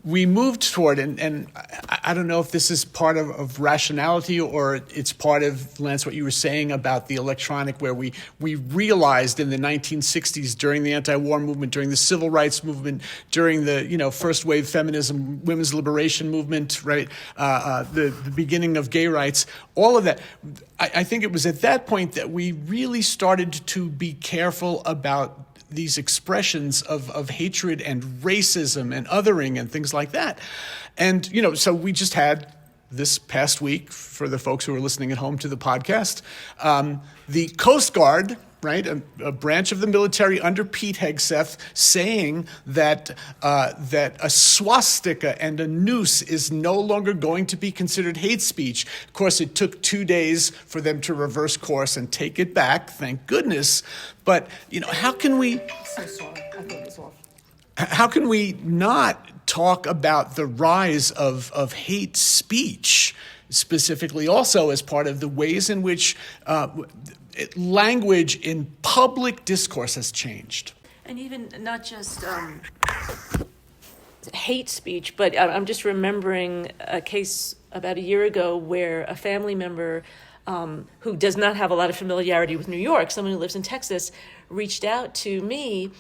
we moved toward. And I don't know if this is part of rationality, or it's part of, Lance, what you were saying about the electronic, where we realized in the 1960s, during the anti-war movement, during the civil rights movement, during the first wave feminism, women's liberation movement, right, the beginning of gay rights, all of that. I think it was at that point that we really started to be careful about these expressions of hatred and racism and othering and things like that. And, so we just had this past week, for the folks who are listening at home to the podcast, the Coast Guard, right, a branch of the military under Pete Hegseth, saying that a swastika and a noose is no longer going to be considered hate speech. Of course, it took 2 days for them to reverse course and take it back, thank goodness. But, how can we... So sorry, I thought it was off. How can we not talk about the rise of hate speech, specifically also as part of the ways in which language in public discourse has changed? And even not just hate speech, but I'm just remembering a case about a year ago where a family member who does not have a lot of familiarity with New York, someone who lives in Texas, reached out to me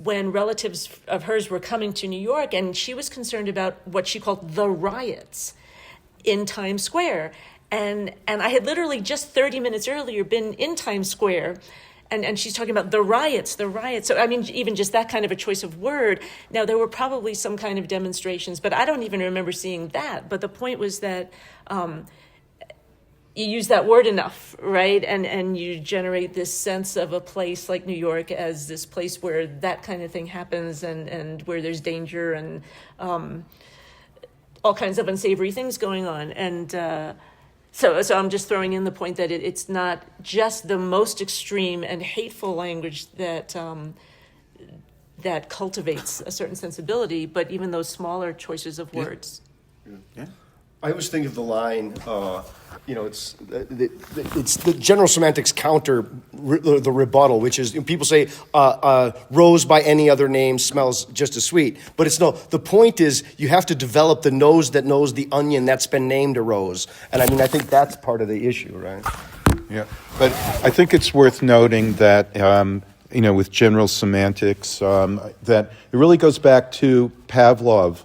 when relatives of hers were coming to New York, and she was concerned about what she called the riots in Times Square. And I had literally just 30 minutes earlier been in Times Square, and she's talking about the riots. So, I mean, even just that kind of a choice of word. Now, there were probably some kind of demonstrations, but I don't even remember seeing that. But the point was that you use that word enough, right? And you generate this sense of a place like New York as this place where that kind of thing happens and where there's danger and all kinds of unsavory things going on. And so I'm just throwing in the point that it's not just the most extreme and hateful language that that cultivates a certain sensibility, but even those smaller choices of words. Yeah. I always think of the line, it's the general semantics counter the rebuttal, which is people say rose by any other name smells just as sweet, but it's no. The point is you have to develop the nose that knows the onion that's been named a rose, and I mean I think that's part of the issue, right? Yeah, but I think it's worth noting that with general semantics that it really goes back to Pavlov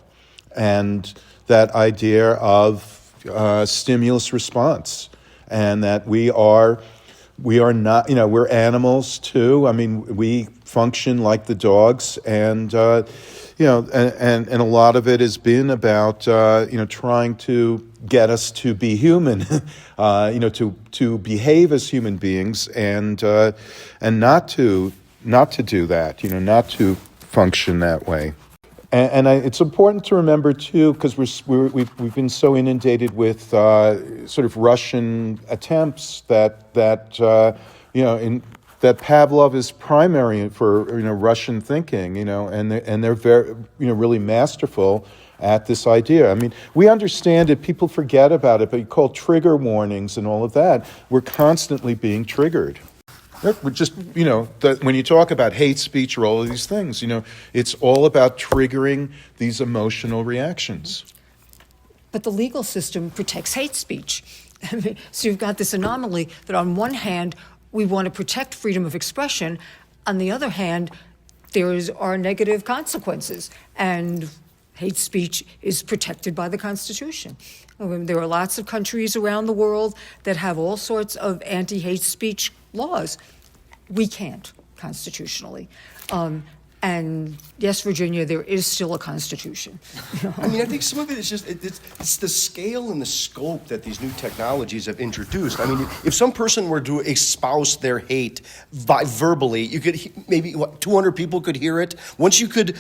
and that idea of stimulus response, and that we are not, we're animals too. I mean, we function like the dogs, and and a lot of it has been about trying to get us to be human, to behave as human beings, and not to do that, not to function that way. And it's important to remember too, because we've been so inundated with sort of Russian attempts that Pavlov is primary for Russian thinking, and they're very really masterful at this idea. I mean, we understand it, people forget about it, but you call trigger warnings and all of that. We're constantly being triggered. We're just, when you talk about hate speech or all of these things, it's all about triggering these emotional reactions. But the legal system protects hate speech. So you've got this anomaly that on one hand, we want to protect freedom of expression. On the other hand, there are negative consequences. And hate speech is protected by the Constitution. There are lots of countries around the world that have all sorts of anti-hate speech laws. We can't constitutionally. And yes, Virginia, there is still a constitution. I mean, I think some of it is just, it's the scale and the scope that these new technologies have introduced. I mean, if some person were to espouse their hate verbally, you could, maybe 200 people could hear it. Once you could,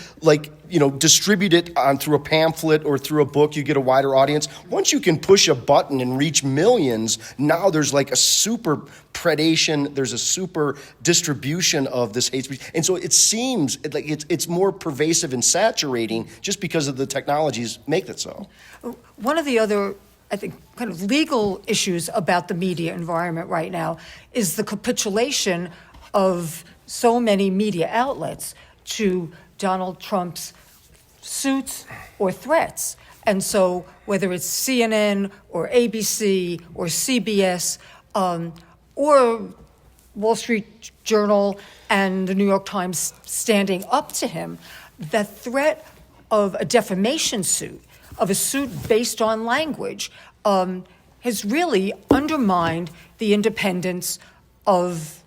distribute it through a pamphlet or through a book, you get a wider audience. Once you can push a button and reach millions, now there's like a super predation, there's a super distribution of this hate speech. And so it seems like it's more pervasive and saturating just because of the technologies make it so. One of the other, I think, kind of legal issues about the media environment right now is the capitulation of so many media outlets to Donald Trump's suits or threats. And so whether it's CNN or ABC or CBS or Wall Street Journal and the New York Times standing up to him, the threat of a defamation suit, of a suit based on language, has really undermined the independence of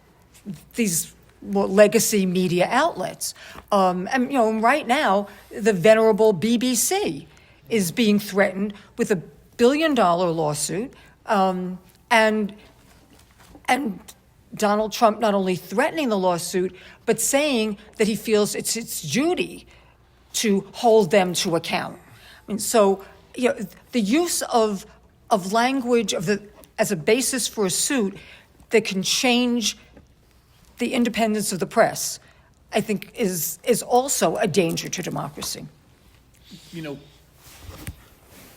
these legacy media outlets. And right now, the venerable BBC is being threatened with $1 billion lawsuit, and Donald Trump not only threatening the lawsuit, but saying that he feels it's its duty to hold them to account. I mean, so the use of language as a basis for a suit that can change the independence of the press, I think, is also a danger to democracy.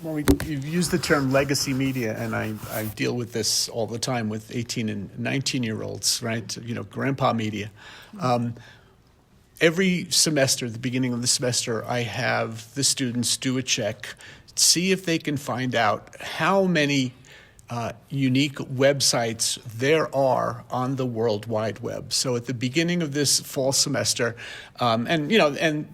Well, you've used the term legacy media, and I deal with this all the time with 18 and 19-year-olds, right? Grandpa media. Every semester, at the beginning of the semester, I have the students do a check, see if they can find out how many unique websites there are on the World Wide Web. So at the beginning of this fall semester, and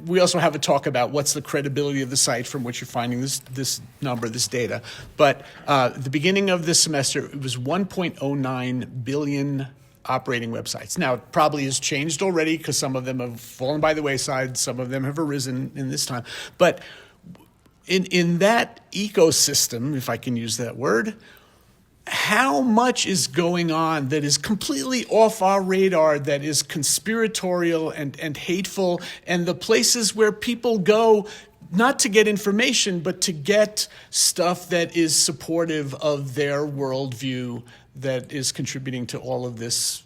we also have a talk about what's the credibility of the site from which you're finding this number, this data. But at the beginning of this semester, it was 1.09 billion operating websites. Now, it probably has changed already because some of them have fallen by the wayside, some of them have arisen in this time. But in that ecosystem, if I can use that word, how much is going on that is completely off our radar, that is conspiratorial and hateful, and the places where people go not to get information, but to get stuff that is supportive of their worldview, that is contributing to all of this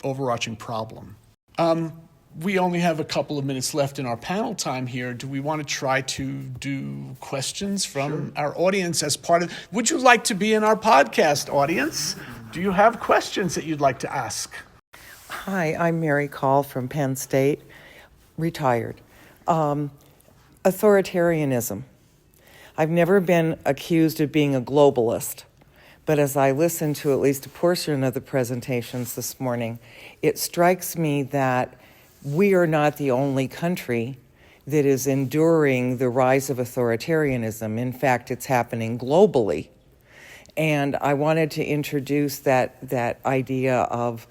overarching problem. We only have a couple of minutes left in our panel time here. Do we want to try to do questions from our audience as part of? Would you like to be in our podcast, audience? Do you have questions that you'd like to ask? Hi, I'm Mary Call from Penn State, retired. Authoritarianism. I've never been accused of being a globalist, but as I listened to at least a portion of the presentations this morning, it strikes me that we are not the only country that is enduring the rise of authoritarianism. In fact, it's happening globally. And I wanted to introduce that idea of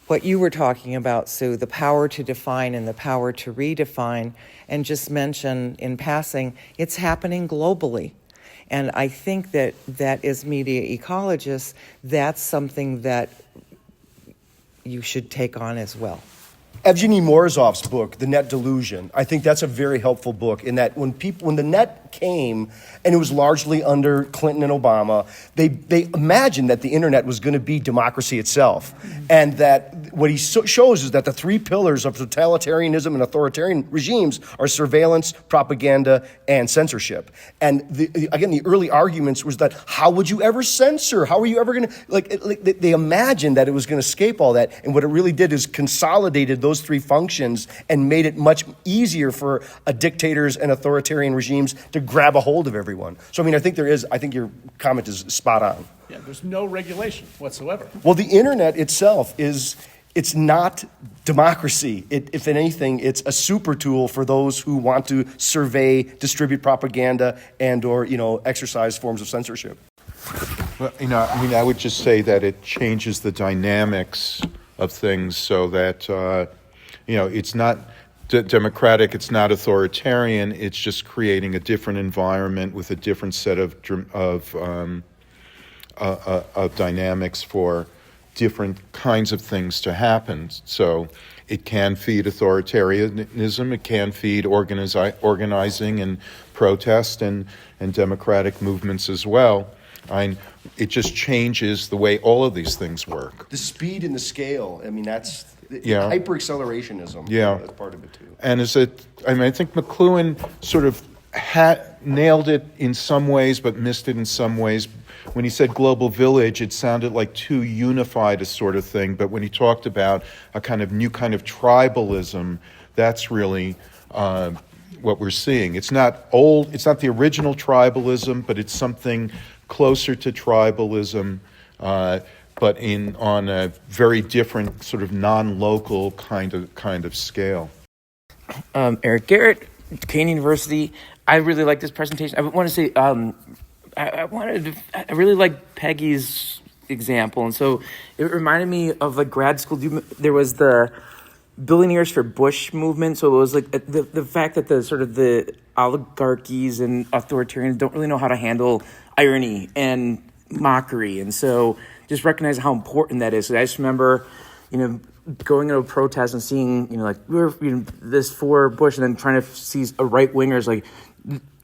what you were talking about, Sue, the power to define and the power to redefine, and just mention in passing, it's happening globally. And I think that as media ecologists, that's something that you should take on as well. Evgeny Morozov's book, The Net Delusion, I think that's a very helpful book in that when the net came, and it was largely under Clinton and Obama, they imagined that the internet was going to be democracy itself. And that what he shows is that the three pillars of totalitarianism and authoritarian regimes are surveillance, propaganda, and censorship. And the early arguments was that how would you ever censor? How are you ever going to, they imagined that it was going to escape all that. And what it really did is consolidated those three functions and made it much easier for dictators and authoritarian regimes to grab a hold of everyone. So, I think your comment is spot on. Yeah, there's no regulation whatsoever. Well, the internet itself it's not democracy. If anything, it's a super tool for those who want to survey, distribute propaganda, and or, exercise forms of censorship. Well, I would just say that it changes the dynamics of things so that, it's not democratic, it's not authoritarian, it's just creating a different environment with a different set of dynamics for different kinds of things to happen. So it can feed authoritarianism, it can feed organizing and protest and democratic movements as well. It just changes the way all of these things work. The speed and the scale, that's hyper-accelerationism. Yeah. That's part of it too. And I think McLuhan sort of nailed it in some ways, but missed it in some ways. When he said global village, it sounded like too unified a sort of thing. But when he talked about a kind of new kind of tribalism, that's really what we're seeing. It's not old. It's not the original tribalism, but it's something closer to tribalism, but on a very different sort of non-local kind of scale. Eric Garrett, Kane University. I really like this presentation. I want to say I really like Peggy's example, and so it reminded me of grad school. There was the Billionaires for Bush movement, so it was the fact that the oligarchies and authoritarians don't really know how to handle irony and mockery, and so just recognize how important that is. So I just remember, going into a protest and seeing, we're this for Bush, and then trying to see a right wingers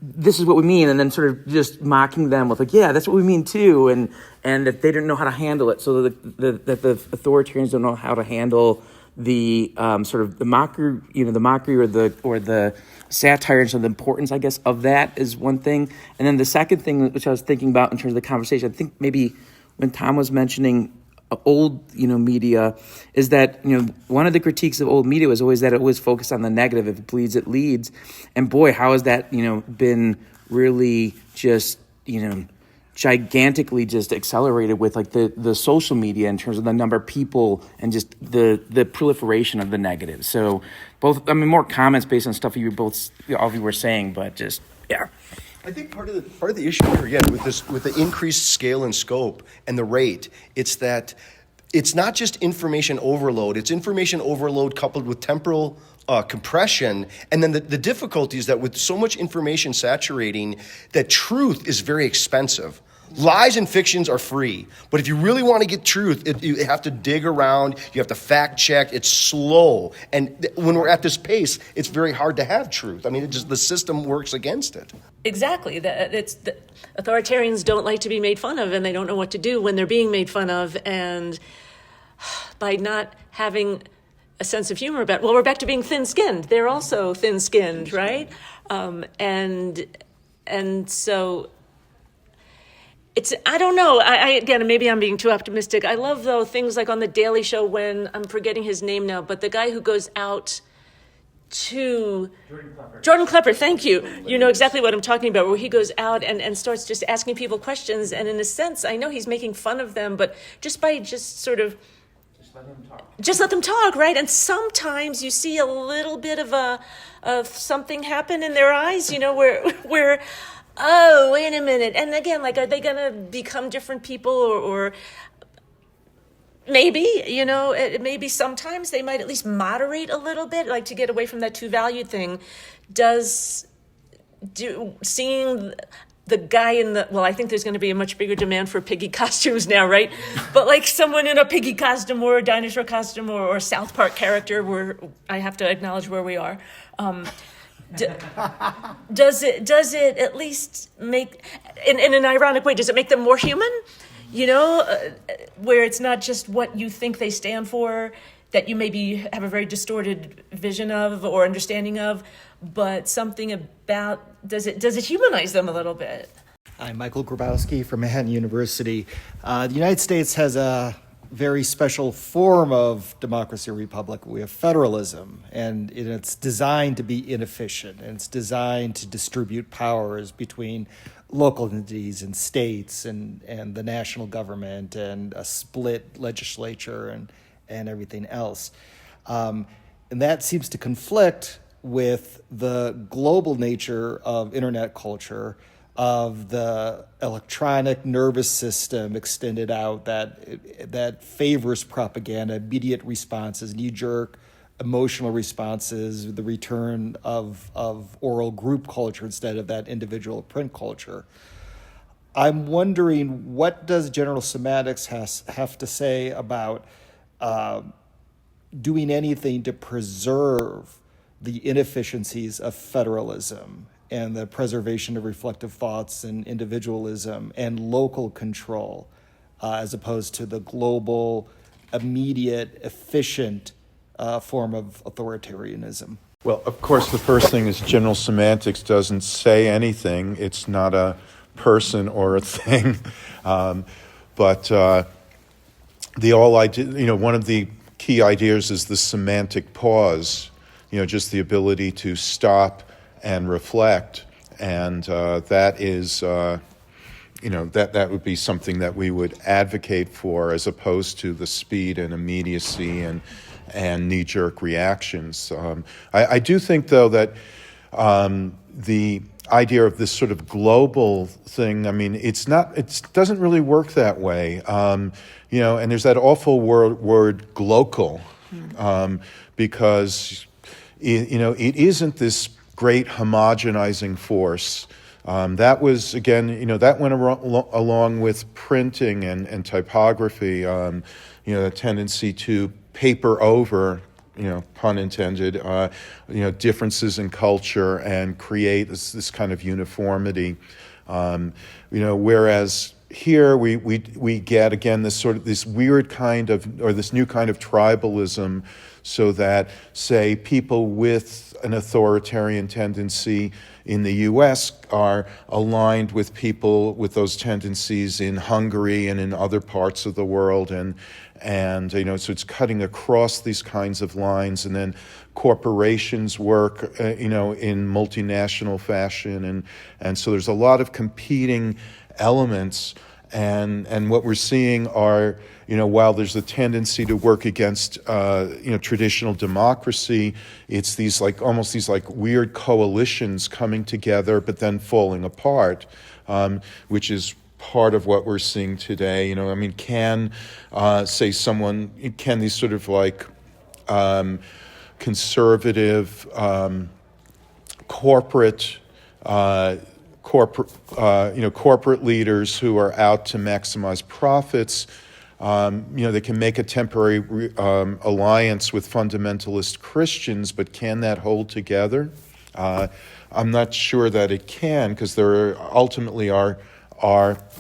this is what we mean, and then sort of just mocking them with yeah, that's what we mean too, and that they didn't know how to handle it, so that the authoritarians don't know how to handle the sort of the mockery, the mockery or the satire, and so the importance, I guess, of that is one thing. And then the second thing, which I was thinking about in terms of the conversation, I think maybe when Thom was mentioning old, media, is that, one of the critiques of old media was always that it was focused on the negative. If it bleeds, it leads. And boy, how has that, been really just, gigantically just accelerated with the social media in terms of the number of people and just the proliferation of the negative. So both, more comments based on stuff all of you were saying, but just, yeah. I think part of the issue here, again, with the increased scale and scope and the rate, it's that it's not just information overload. It's information overload coupled with temporal compression, and then the difficulty is that with so much information saturating, that truth is very expensive. Lies and fictions are free, but if you really want to get truth, you have to dig around, you have to fact check, it's slow. And when we're at this pace, it's very hard to have truth. I mean, the system works against it. Exactly. Authoritarians don't like to be made fun of, and they don't know what to do when they're being made fun of. And by not having a sense of humor about, well, we're back to being thin-skinned. They're also thin-skinned, right? And so it's, I don't know. Again, maybe I'm being too optimistic. I love, though, things like on The Daily Show when, I'm forgetting his name now, but the guy who goes out to Jordan Klepper, thank you. You know exactly what I'm talking about, where he goes out and starts just asking people questions. And in a sense, I know he's making fun of them, but just by just let them talk, right? And sometimes you see a little bit of something happen in their eyes, you know, where oh, wait a minute. And again, like, are they going to become different people or maybe, you know, maybe sometimes they might at least moderate a little bit, like to get away from that too valued thing. Seeing the guy I think there's going to be a much bigger demand for Peggy costumes now, right? But like someone in a Peggy costume or a dinosaur costume or a South Park character, where I have to acknowledge where we are. Does it at least make, in an ironic way, does it make them more human? You know, where it's not just what you think they stand for, that you maybe have a very distorted vision of or understanding of, but something about, does it humanize them a little bit? I'm Michael Grabowski from Manhattan University. The United States has a very special form of democracy or republic. We have federalism, and it's designed to be inefficient, and it's designed to distribute powers between local entities and states and the national government and a split legislature and everything else. And that seems to conflict with the global nature of internet culture, of the electronic nervous system extended out that favors propaganda, immediate responses, knee-jerk emotional responses, the return of oral group culture instead of that individual print culture. I'm wondering, what does general semantics have to say about doing anything to preserve the inefficiencies of federalism and the preservation of reflective thoughts and individualism and local control, as opposed to the global, immediate, efficient form of authoritarianism? Well, of course, the first thing is general semantics doesn't say anything. It's not a person or a thing. But one of the key ideas is the semantic pause, just the ability to stop and reflect. And that is, that would be something that we would advocate for, as opposed to the speed and immediacy and knee-jerk reactions. I do think, though, that the idea of this sort of global thing, I mean, it doesn't really work that way. And there's that awful word glocal, because, it isn't this great homogenizing force. That was, again, that went along with printing and typography, the tendency to paper over, pun intended, differences in culture and create this kind of uniformity. Whereas here we get, again, this weird kind of, or this new kind of tribalism, so that, say, people with an authoritarian tendency in the U.S. are aligned with people with those tendencies in Hungary and in other parts of the world, and so it's cutting across these kinds of lines, and then corporations work, in multinational fashion, and so there's a lot of competing elements, And what we're seeing are, while there's a tendency to work against, traditional democracy, it's these almost these weird coalitions coming together, but then falling apart, which is part of what we're seeing today. Can these sort of conservative, corporate leaders who are out to maximize profits, they can make a temporary alliance with fundamentalist Christians, but can that hold together? I'm not sure that it can, because there ultimately are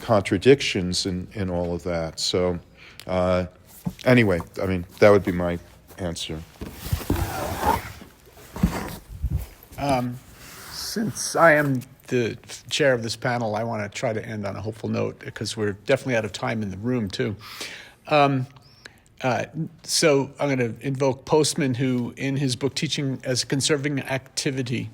contradictions in all of that. So anyway, that would be my answer. Since I am the chair of this panel, I want to try to end on a hopeful note, because we're definitely out of time in the room, too. So I'm going to invoke Postman, who, in his book Teaching as a Conserving Activity,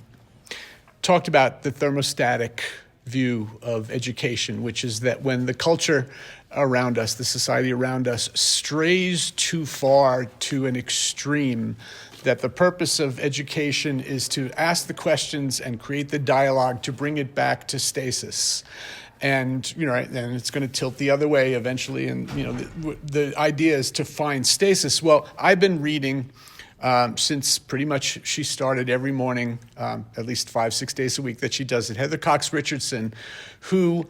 talked about the thermostatic view of education, which is that when the culture around us, the society around us, strays too far to an extreme, that the purpose of education is to ask the questions and create the dialogue to bring it back to stasis. And, and it's going to tilt the other way eventually. And, the idea is to find stasis. Well, I've been reading since pretty much she started every morning, at least 5-6 days a week that she does it, Heather Cox Richardson, who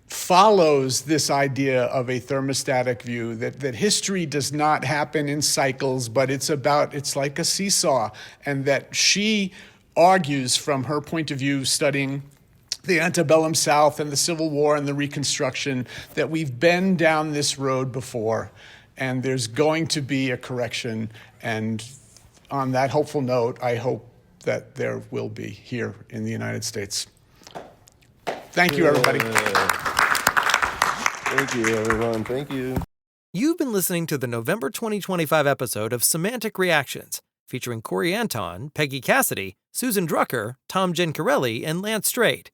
follows this idea of a thermostatic view, that history does not happen in cycles, but it's like a seesaw, and that she argues from her point of view, studying the antebellum South and the Civil War and the Reconstruction, that we've been down this road before, and there's going to be a correction. And on that hopeful note, I hope that there will be here in the United States. Thank you, everybody. Thank you, everyone. Thank you. You've been listening to the November 2025 episode of Semantic Reactions, featuring Corey Anton, Peggy Cassidy, Susan Drucker, Thom Gencarelli, and Lance Strate.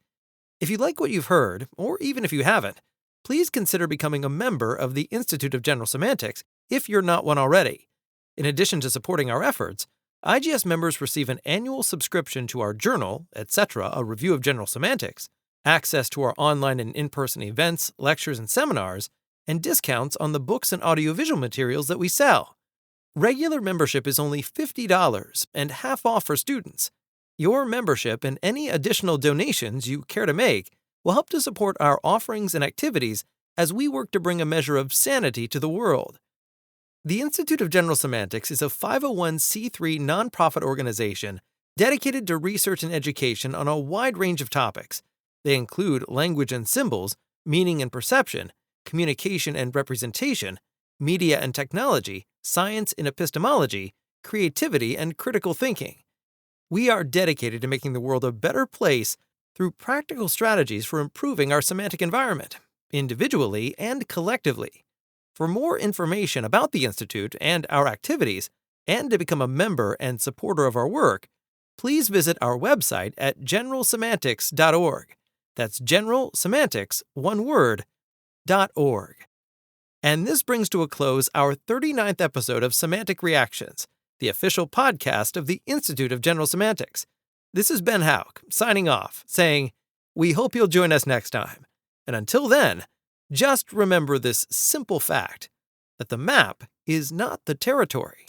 If you like what you've heard, or even if you haven't, please consider becoming a member of the Institute of General Semantics if you're not one already. In addition to supporting our efforts, IGS members receive an annual subscription to our journal, etc., a review of general semantics, access to our online and in-person events, lectures, and seminars, and discounts on the books and audiovisual materials that we sell. Regular membership is only $50 and half off for students. Your membership and any additional donations you care to make will help to support our offerings and activities as we work to bring a measure of sanity to the world. The Institute of General Semantics is a 501c3 nonprofit organization dedicated to research and education on a wide range of topics. They include language and symbols, meaning and perception, communication and representation, media and technology, science and epistemology, creativity, and critical thinking. We are dedicated to making the world a better place through practical strategies for improving our semantic environment, individually and collectively. For more information about the Institute and our activities, and to become a member and supporter of our work, please visit our website at generalsemantics.org. That's General Semantics, one word, .org. And this brings to a close our 39th episode of Semantic Reactions, the official podcast of the Institute of General Semantics. This is Ben Houck, signing off, saying, we hope you'll join us next time. And until then, just remember this simple fact, that the map is not the territory.